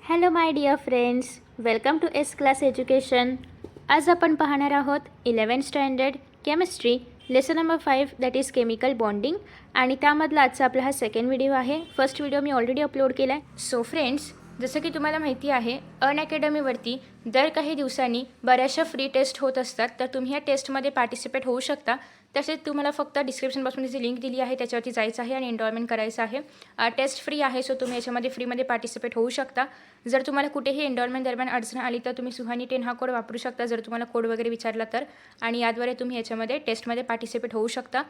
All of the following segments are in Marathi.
Hello my dear friends, welcome to S Class Education. आज आपण पाहणार आहोत 11th standard chemistry lesson number 5 that is chemical bonding. आणि त्यामधला आजचा आपला हा सेकंड व्हिडिओ आहे. फर्स्ट व्हिडिओ मी ऑलरेडी अपलोड केला आहे. सो फ्रेंड्स, जसं की तुम्हाला माहिती आहे अनअकॅडमीवरती दर काही दिवसांनी बऱ्याचशा फ्री टेस्ट होत असतात. तर तुम्ही या टेस्टमध्ये पार्टिसिपेट होऊ शकता. तसेच तुम्हाला फक्त डिस्क्रिप्शनपासून जी लिंक दिली आहे त्याच्यावरती जायचं आहे आणि एनरोलमेंट करायचं आहे. टेस्ट फ्री आहे, सो तुम्ही याच्यामध्ये फ्रीमध्ये पार्टिसिपेट होऊ शकता. जर तुम्हाला कुठेही एनरोलमेंट दरम्यान अडचण आली तर तुम्ही सुहानी 10 हा कोड वापरू शकता जर तुम्हाला कोड वगैरे विचारला तर. आणि याद्वारे तुम्ही याच्यामध्ये टेस्टमध्ये पार्टिसिपेट होऊ शकता.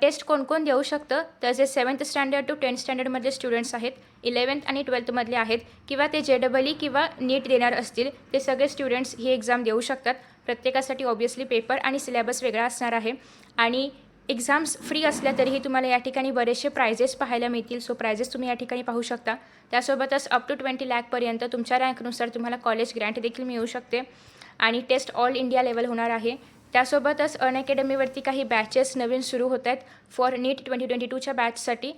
टेस्ट कोण कोण देऊ शकतं तर जे 7th standard to 10th स्टँडर्डमधले students आहेत, 11th आणि 12thमधले आहेत, किंवा ते JEE किंवा नीट देणार असतील ते सगळे स्टुडंट्स ही एक्झाम देऊ शकतात. प्रत्येकासाठी ऑब्व्हियसली पेपर आणि सिलेबस वेगळा असणार आहे. आणि एक्झाम्स फ्री असल्या तरीही तुम्हाला या ठिकाणी बरेचसे प्राइजेस पाहायला मिळतील. सो प्राइजेस तुम्ही या ठिकाणी पाहू शकता. त्यासोबतच अप टू 20 लाखपर्यंत तुमच्या रँकनुसार तुम्हाला कॉलेज ग्रँट देखील मिळू शकते. आणि टेस्ट ऑल इंडिया लेवल होणार आहे. त्यासोबतच अनअकॅडमीवरती काही बॅचेस नवीन सुरू होत आहेत फॉर नीट 2022च्या बॅचसाठी.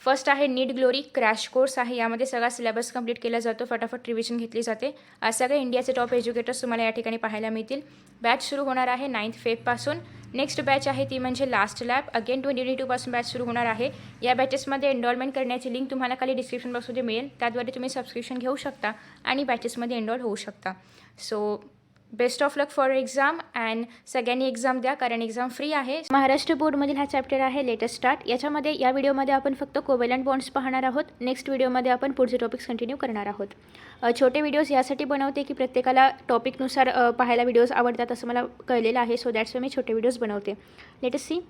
फर्स्ट आहे नीट ग्लोरी क्रॅश कोर्स आहे. यामध्ये सगळा सिलेबस कंप्लीट केला जातो, फटाफट रिव्हिजन घेतली जाते. सगळे इंडियाचे टॉप एज्युकेटर्स तुम्हाला या ठिकाणी पाहायला मिळतील. बॅच सुरू होणार आहे 9th फेबपासून. नेक्स्ट बॅच आहे ती म्हणजे लास्ट लॅब, अगेन 2022पासून बॅच सुरू होणार आहे. या बॅचेसमध्ये एनरोलमेंट करण्याची लिंक तुम्हाला खाली डिस्क्रिप्शन बॉक्समध्ये मिळेल. त्याद्वारे तुम्ही सबस्क्रिप्शन घेऊ शकता आणि बॅचेसमध्ये एनरोल होऊ शकता. So best of luck for exam and सगळ्यांनी एक्झाम द्या कारण एक्झाम फ्री आहे. महाराष्ट्र बोर्डमधील हा चॅप्टर आहे लेटेस्ट स्टार्ट. याच्यामध्ये या व्हिडिओमध्ये आपण फक्त कोव्हॅलंट बॉन्ड्स पाहणार आहोत. नेक्स्ट व्हिडिओमध्ये आपण पुढचे टॉपिक्स कंटिन्यू करणार आहोत. छोटे व्हिडिओज यासाठी बनवते की प्रत्येकाला टॉपिकनुसार पाहायला व्हिडिओज आवडतात असं मला कळलेलं आहे. सो दॅट्स वाय मी छोटे व्हिडिओज बनवते. Let us see.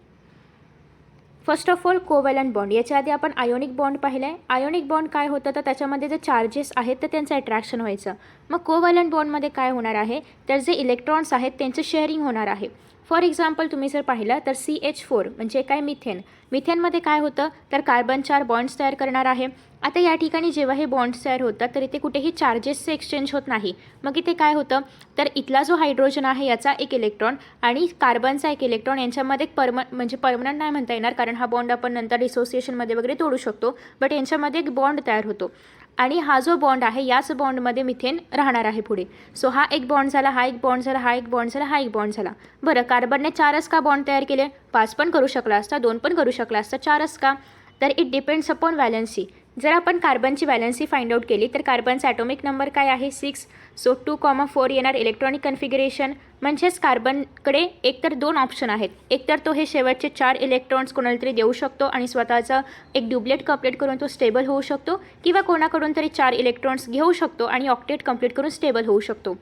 First of all covalent bond. याच्या आधी आपण आयोनिक बॉन्ड पाहिलं आहे. आयोनिक बॉन्ड काय होतं तर त्याच्यामध्ये जे चार्जेस आहेत तर त्यांचं अट्रॅक्शन व्हायचं. मग कोव्हॅलंट बॉन्डमध्ये काय होणार आहे तर जे इलेक्ट्रॉन्स आहेत त्यांचं शेअरिंग होणार आहे. फॉर एक्झाम्पल तुम्ही जर पाहिलं तर CH4 म्हणजे काय मिथेन. मिथेनमध्ये काय होतं तर कार्बन 4 बॉन्ड्स तयार करणार आहे. आता या ठिकाणी जेव्हा हे बॉन्ड्स तयार होतात तर इथे कुठेही चार्जेसचे एक्सचेंज होत नाही. मग इथे काय होतं तर इथला जो हायड्रोजन आहे याचा एक इलेक्ट्रॉन आणि कार्बनचा एक इलेक्ट्रॉन यांच्यामध्ये म्हणजे परमनंट नाही म्हणता येणार कारण हा बॉन्ड आपण नंतर डिसोसिएशनमध्ये वगैरे तोडू शकतो. बट यांच्यामध्ये एक बॉन्ड तयार होतो आणि हा जो बॉन्ड आहे याच बॉन्डमध्ये मिथेन राहणार आहे पुढे. सो हा एक बॉन्ड झाला, हा एक बॉन्ड झाला, हा एक बॉन्ड झाला, हा एक बॉन्ड झाला. बरं, कार्बनने 4च का बॉन्ड तयार केले? 5 पण करू शकला असता, 2 पण करू शकला असता, 4च का? तर इट डिपेंड्स अपॉन व्हॅलन्सी. जर आपण कार्बनची व्हॅलन्सी फाइंड आउट केली तर कार्बनचा ॲटॉमिक नंबर काय आहे 6. सो 2,4 येणार इलेक्ट्रॉनिक कन्फिगरेशन. म्हणजेच कार्बनकडे एकतर 2 ऑप्शन आहेत. एकतर तो हे शेवटचे 4 इलेक्ट्रॉन्स कोणाला तरी देऊ शकतो आणि स्वतःचा एक ड्युप्लेट कंप्लीट करून तो स्टेबल होऊ शकतो, किंवा कोणाकडून तरी 4 इलेक्ट्रॉन्स घेऊ शकतो आणि ऑक्टेट कंप्लीट करून स्टेबल होऊ शकतो.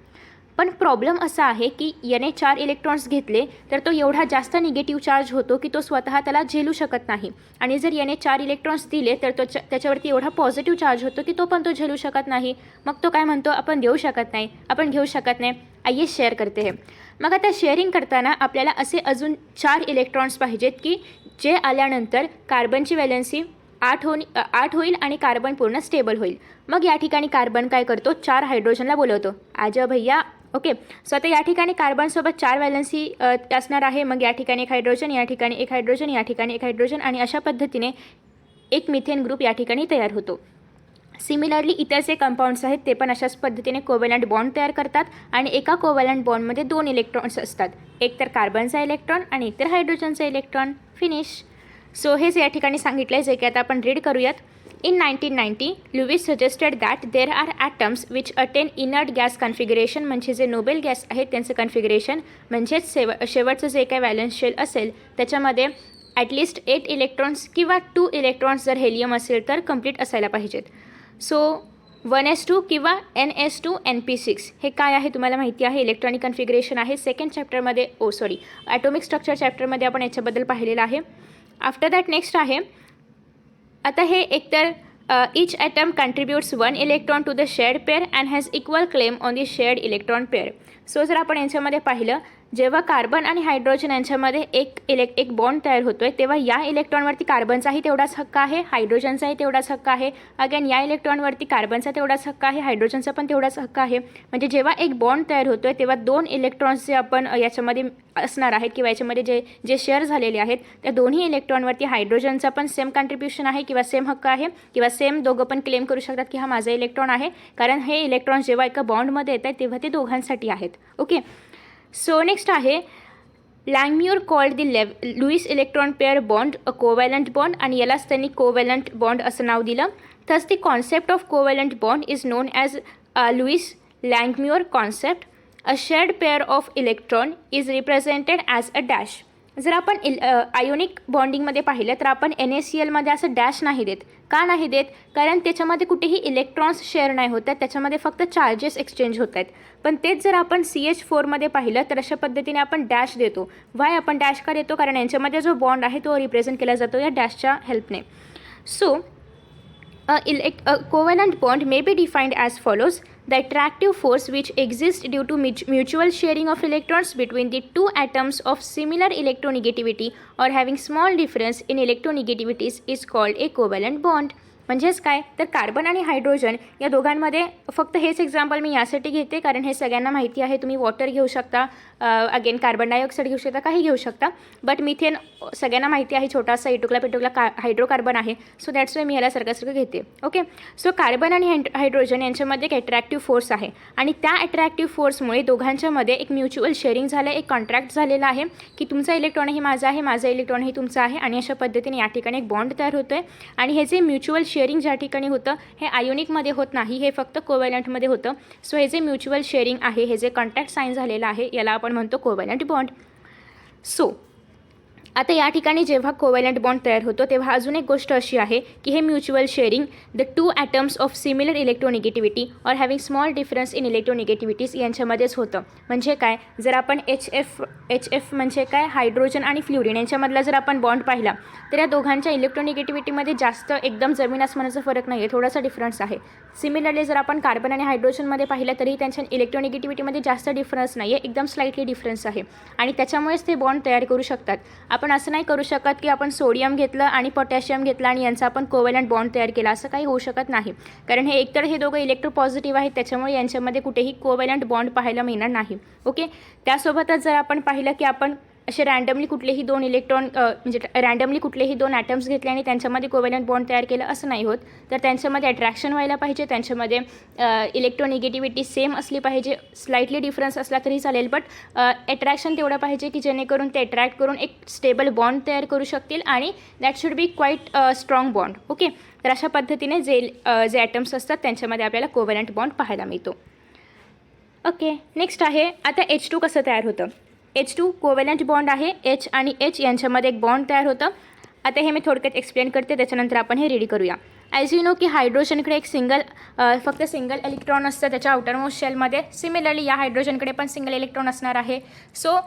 पण प्रॉब्लेम असा आहे की याने 4 इलेक्ट्रॉन्स घेतले तर तो एवढा जास्त निगेटिव्ह चार्ज होतो की तो स्वतः त्याला झेलू शकत नाही. आणि जर याने 4 इलेक्ट्रॉन्स दिले तर तो त्याच्यावरती एवढा पॉझिटिव्ह चार्ज होतो की तो पण तो झेलू शकत नाही. मग तो काय म्हणतो, आपण देऊ शकत नाही, आपण घेऊ शकत नाही, आइए शेअर करते है. मग आता शेअरिंग करताना आपल्याला असे अजून 4 इलेक्ट्रॉन्स पाहिजेत की जे आल्यानंतर कार्बनची व्हॅलन्सी 8 होईल आणि कार्बन पूर्ण स्टेबल होईल. मग या ठिकाणी कार्बन काय करतो, 4 हायड्रोजनला बोलवतो, आजा भैया. ओके. सो आता या ठिकाणी कार्बनसोबत 4 व्हॅलन्सी असणार आहे. मग या ठिकाणी एक हायड्रोजन, या ठिकाणी एक हायड्रोजन, या ठिकाणी एक हायड्रोजन, आणि अशा पद्धतीने एक मिथेन ग्रुप या ठिकाणी तयार होतो. सिमिलरली इतर जे कंपाऊंड्स आहेत ते पण अशाच पद्धतीने कोव्हॅलंट बॉन्ड तयार करतात आणि एका कोव्हॅलंट बॉन्डमध्ये 2 इलेक्ट्रॉन्स असतात. एक तर कार्बनचा इलेक्ट्रॉन आणि एक तर हायड्रोजनचा इलेक्ट्रॉन. फिनिश. सो हेच या ठिकाणी सांगितलं आहे जे की आता आपण रीड करूयात. In 1990, Lewis suggested that there are atoms which attain inert gas configuration. म्हणजे जे नोबेल गॅस आहेत त्यांचं कन्फिगरेशन म्हणजेच शेवटचं जे काही व्हॅलन्स शेल असेल त्याच्यामध्ये ॲटलिस्ट 8 इलेक्ट्रॉन्स किंवा 2 इलेक्ट्रॉन्स जर हेलियम असेल तर कंप्लीट असायला पाहिजेत. सो 1s2 किंवा NS2 NP6 हे काय आहे तुम्हाला माहिती आहे. इलेक्ट्रॉनिक कन्फिगरेशन आहे. सेकंड चॅप्टरमध्ये ॲटॉमिक स्ट्रक्चर चॅप्टरमध्ये आपण याच्याबद्दल पाहिलेलं आहे. आफ्टर दॅट नेक्स्ट आहे आता हे एकतर each atom contributes 1 electron to the shared pair and has equal claim on the shared electron pair. So जर आपण यांच्यामध्ये पाहिलं जेव्हा कार्बन आणि हायड्रोजन यांच्यामध्ये एक बॉन्ड तयार होतो आहे, तेव्हा या इलेक्ट्रॉनवरती कार्बनचाही तेवढाच हक्क आहे, हायड्रोजनचाही तेवढाच हक्क आहे. अगेन या इलेक्ट्रॉनवरती कार्बनचा तेवढाच हक्क आहे, हायड्रोजनचा पण तेवढाच हक्क आहे. म्हणजे जेव्हा एक बॉन्ड तयार होतो आहे तेव्हा 2 इलेक्ट्रॉन्स जे आपण याच्यामध्ये असणार आहेत किंवा याच्यामध्ये जे शेअर झालेले आहेत त्या दोन्ही इलेक्ट्रॉनवरती हायड्रोजनचा पण सेम कॉन्ट्रीब्युशन आहे किंवा सेम हक्क आहे किंवा सेम दोघं पण क्लेम करू शकतात की हा माझा इलेक्ट्रॉन आहे, कारण हे इलेक्ट्रॉन्स जेव्हा एका बॉन्डमध्ये येत आहेत तेव्हा ते दोघांसाठी आहेत. ओके, सो नेक्स्ट आहे Langmuir called the Lewis electron pair bond a covalent bond, आणि यालाच त्यांनी कोव्हॅलंट बॉन्ड असं नाव दिलं. Thus the concept of covalent bond is known as Lewis Langmuir concept. A shared pair of electron is represented as a dash. जर आपण आयोनिक बॉन्डिंगमध्ये पाहिलं तर आपण NaClमध्ये असं डॅश नाही देत. का नाही देत? कारण त्याच्यामध्ये कुठेही इलेक्ट्रॉन्स शेअर नाही होत आहेत, त्याच्यामध्ये फक्त चार्जेस एक्सचेंज होत आहेत. पण तेच जर आपण CH4मध्ये पाहिलं तर अशा पद्धतीने आपण डॅश देतो. वाय आपण डॅश का देतो? कारण यांच्यामध्ये जो बॉन्ड आहे तो रिप्रेझेंट केला जातो या डॅशच्या हेल्पने. So a covalent bond may be defined as follows. The attractive force which exists due to mutual sharing of electrons between the two atoms of similar electronegativity or having small difference in electronegativities is called a covalent bond. म्हणजेच काय तर कार्बन आणि हायड्रोजन या दोघांमध्ये फक्त हेच एक्झाम्पल मी यासाठी घेते कारण हे सगळ्यांना माहिती आहे. तुम्ही वॉटर घेऊ शकता, अगेन कार्बन डायऑक्साईड घेऊ शकता, काही घेऊ शकता, बट मिथेन सगळ्यांना माहिती आहे छोटासा पेटुकला हायड्रोकार्बन आहे. सो दॅट्स वाय मी याला सारखं घेते. ओके, सो कार्बन आणि हायड्रोजन यांच्यामध्ये एक अट्रॅक्टिव्ह फोर्स आहे आणि त्या अट्रॅक्टिव्ह फोर्समुळे दोघांच्यामध्ये एक म्युच्युअल शेअरिंग झालं, एक कॉन्ट्रॅक्ट झालेला आहे की तुमचा इलेक्ट्रॉनही माझा आहे, माझा इलेक्ट्रॉनही तुमचा आहे, आणि अशा पद्धतीने या ठिकाणी एक बॉन्ड तयार होतो आहे. आणि हे जे म्युच्युअल शेअरिंग ज्या ठिकाणी होतं हे आयोनिकमध्ये होत नाही, हे फक्त कोव्हॅलंटमध्ये होतं. सो हे जे म्युच्युअल शेअरिंग आहे, हे जे कॉन्टॅक्ट साईन झालेलं आहे याला आपण म्हणतो कोव्हॅलंट बॉन्ड. सो आता या ठिकाणी जेव्हा कोव्हॅलंट बॉन्ड तयार होतो तेव्हा अजून एक गोष्ट अशी आहे की हे mutual sharing the two atoms of similar electronegativity or having small difference in electronegativities यांच्यामध्येच होतं. म्हणजे काय, जर आपण एच एफ म्हणजे काय हायड्रोजन आणि फ्ल्युरिन यांच्यामधला जर आपण बॉन्ड पाहिला तर या दोघांच्या इलेक्ट्रोनिगेटिव्हिटीमध्ये जास्त एकदम जमीन आसमानाचा फरक नाही आहे, थोडासा डिफरन्स आहे. सिमिलरली जर आपण कार्बन आणि हायड्रोजनमध्ये पाहिलं तरी त्यांच्या इलेक्ट्रोनिगेटिव्हिटीमध्ये जास्त डिफरन्स नाही आहे, एकदम स्लाइटली डिफरन्स आहे आणि त्याच्यामुळेच ते बॉन्ड तयार करू शकतात. आपण असं नाही करू शकत की आपण सोडियम घेतलं आणि पोटॅशियम घेतलं आणि यांचा आपण कोव्हॅलंट बॉन्ड तयार केला, असं काही होऊ शकत नाही. कारण हे एकतर हे दोघं इलेक्ट्रोपॉझिटिव्ह आहेत, त्याच्यामुळे यांच्यामध्ये कुठेही कोव्हॅलंट बॉन्ड पाहायला मिळणार नाही. ओके, त्यासोबतच जर आपण पाहिलं की आपण असे रँडमली कुठलेही दोन इलेक्ट्रॉन म्हणजे रँडमली कुठलेही दोन ॲटम्स घेतले आणि त्यांच्यामध्ये कोव्हॅलंट बॉन्ड तयार केलं असं नाही होत. तर त्यांच्यामध्ये अट्रॅक्शन व्हायला पाहिजे, त्यांच्यामध्ये इलेक्ट्रोनिगेटिव्हिटी सेम असली पाहिजे, स्लाइटली डिफरन्स असला तरी चालेल, बट अट्रॅक्शन तेवढं पाहिजे की जेणेकरून ते अट्रॅक्ट करून एक स्टेबल बॉन्ड तयार करू शकतील आणि that should be quite strong bond. Okay, तर अशा पद्धतीने जे ॲटम्स असतात त्यांच्यामध्ये आपल्याला कोव्हॅलंट बॉन्ड पाहायला मिळतो. ओके, नेक्स्ट आहे आता H2 कसं तयार होतं. H2 कोव्हॅलंट बॉन्ड आहे, H आणि H यांच्यामध्ये एक बॉन्ड तयार होतं. आता हे मी थोडक्यात एक्सप्लेन करते, त्याच्यानंतर आपण हे रेडी करूया. ॲज यू नो की हायड्रोजनकडे एक फक्त सिंगल इलेक्ट्रॉन असतं त्याच्या आउटरमोस्ट शेलमध्ये. सिमिलरली या हायड्रोजनकडे पण सिंगल इलेक्ट्रॉन असणार आहे. सो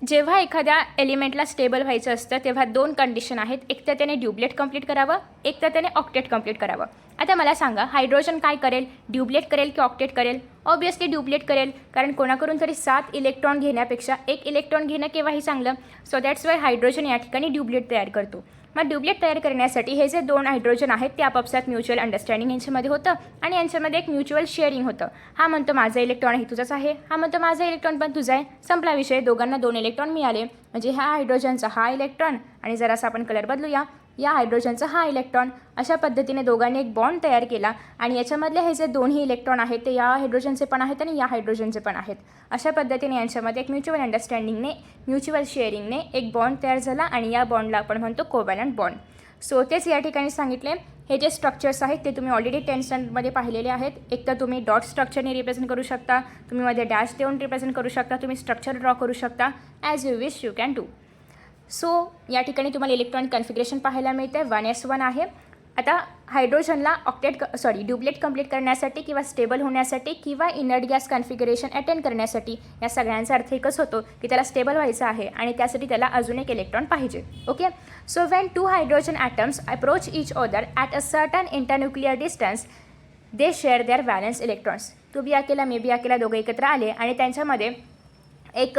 जेव्हा एखाद्या एलिमेंटला स्टेबल व्हायचं असतं तेव्हा दोन कंडिशन आहेत, एक तर त्याने ड्युप्लेट कंप्लीट करावं, एक तर त्याने ऑक्टेट कंप्लीट करावं. आता मला सांगा हायड्रोजन काय करेल, ड्युप्लेट करेल की ऑक्टेट करेल? ऑब्वियसली ड्युप्लेट करेल, कारण कोणाकडून तरी 7 इलेक्ट्रॉन घेण्यापेक्षा 1 इलेक्ट्रॉन घेणं केव्हाही चांगलं. सो दॅट्स वाय हायड्रोजन या ठिकाणी ड्युप्लेट तयार करतो. मग ड्युप्लेट तयार करण्यासाठी हे जे दोन हायड्रोजन आहेत ते आपापसात म्युच्युअल अंडरस्टँडिंग यांच्यामध्ये होतं आणि यांच्यामध्ये एक म्युच्युअल शेअरिंग होतं. हा म्हणतो माझा इलेक्ट्रॉन हे तुझाच आहे, हा म्हणतो माझा इलेक्ट्रॉन पण तुझा आहे. संपला विषय, दोघांना 2 इलेक्ट्रॉन मिळाले. म्हणजे ह्या हायड्रोजनचा हा इलेक्ट्रॉन आणि जरासा आपण कलर बदलूया, या हायड्रोजनचा हा इलेक्ट्रॉन. अशा पद्धतीने दोघांनी एक बॉन्ड तयार केला आणि याच्यामधले हे जे दोन्ही इलेक्ट्रॉन आहेत ते या हायड्रोजनचे पण आहेत आणि या हायड्रोजनचे पण आहेत. अशा पद्धतीने यांच्यामध्ये एक म्युच्युअल अंडरस्टँडिंगने, म्युच्युअल शेअरिंगने एक बॉन्ड तयार झाला आणि या बॉन्डला आपण म्हणतो कोव्हॅलंट बॉन्ड. सो तेच या ठिकाणी सांगितले. हे जे स्ट्रक्चर्स आहेत ते तुम्ही ऑलरेडी 10th स्टँडर्डमध्ये पाहिलेले आहेत. एक तर तुम्ही डॉट स्ट्रक्चरने रिप्रेझेंट करू शकता, तुम्ही मध्ये डॅश देऊन रिप्रेझेंट करू शकता, तुम्ही स्ट्रक्चर ड्रॉ करू शकता, as you wish you can do. So या ठिकाणी तुम्हाला इलेक्ट्रॉनिक कन्फिगरेशन पाहायला मिळते, 1s1 आहे. आता हायड्रोजनला ड्युप्लेट कंप्लीट करण्यासाठी किंवा स्टेबल होण्यासाठी किंवा इनर्ट गॅस कन्फिगरेशन अटेंड करण्यासाठी या सगळ्यांचा अर्थ एकच होतो की त्याला स्टेबल व्हायचं आहे आणि त्यासाठी त्याला अजून एक इलेक्ट्रॉन पाहिजे. Okay, so when 2 hydrogen atoms approach each other at a certain internuclear distance they share their valence electrons. तू बी अकेला मी बी अकेला दोघं एकत्र आले आणि त्यांच्यामध्ये एक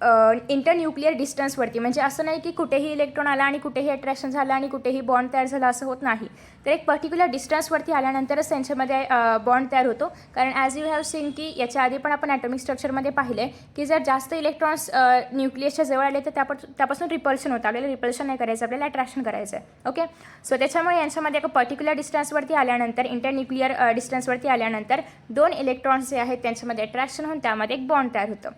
इंटरन्यूक्लियर डिस्टन्सवरती, म्हणजे असं नाही की कुठेही इलेक्ट्रॉन आला आणि कुठेही अट्रॅक्शन झालं आणि कुठेही बॉन्ड तयार झाला असं होत नाही. तर एक पर्टिक्युलर डिस्टन्सवरती आल्यानंतरच त्यांच्यामध्ये बॉन्ड तयार होतो. कारण ॲज यू हॅव सीन की याच्या आधी पण आपण ॲटॉमिक स्ट्रक्चरमध्ये पाहिले की जर जास्त इलेक्ट्रॉन्स न्यूक्लियसच्या जवळ आले तर त्यापासून रिपल्शन होतं. आपल्याला रिपल्शन नाही करायचं, आपल्याला अट्रॅक्शन करायचं आहे. ओके, सो त्याच्यामुळे यांच्यामध्ये एक पर्टिक्युलर डिस्टन्सवरती आल्यानंतर, इंटरन्यूक्लियर डिस्टन्सवरती आल्यानंतर 2 इलेक्ट्रॉन्स जे आहेत त्यांच्यामध्ये अट्रॅक्शन होऊन त्यामध्ये एक बॉन्ड तयार होतं.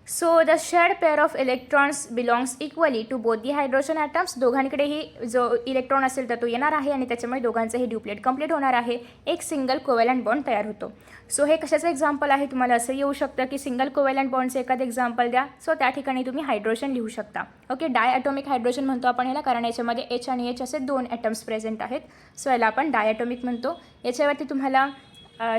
So the shared pair of electrons belongs equally to both the hydrogen atoms. दोघांकडेही जो इलेक्ट्रॉन असेल तर तो येणार आहे आणि त्याच्यामुळे दोघांचंही ड्युप्लेट कंप्लीट होणार आहे. एक सिंगल कोव्हॅलंट बॉन्ड तयार होतो. सो हे कशाचं एक्झाम्पल आहे, तुम्हाला असं येऊ शकतं की सिंगल कोव्हॅलंट बॉन्डचं एखादं एक्झाम्पल द्या. सो त्या ठिकाणी तुम्ही हायड्रोजन लिहू शकता. ओके, डायॲटॉमिक हायड्रोजन म्हणतो आपण ह्याला, कारण याच्यामध्ये H आणि H असे 2 ॲटम्स प्रेझेंट आहेत. सो याला आपण डायॲटॉमिक म्हणतो. याच्यावरती तुम्हाला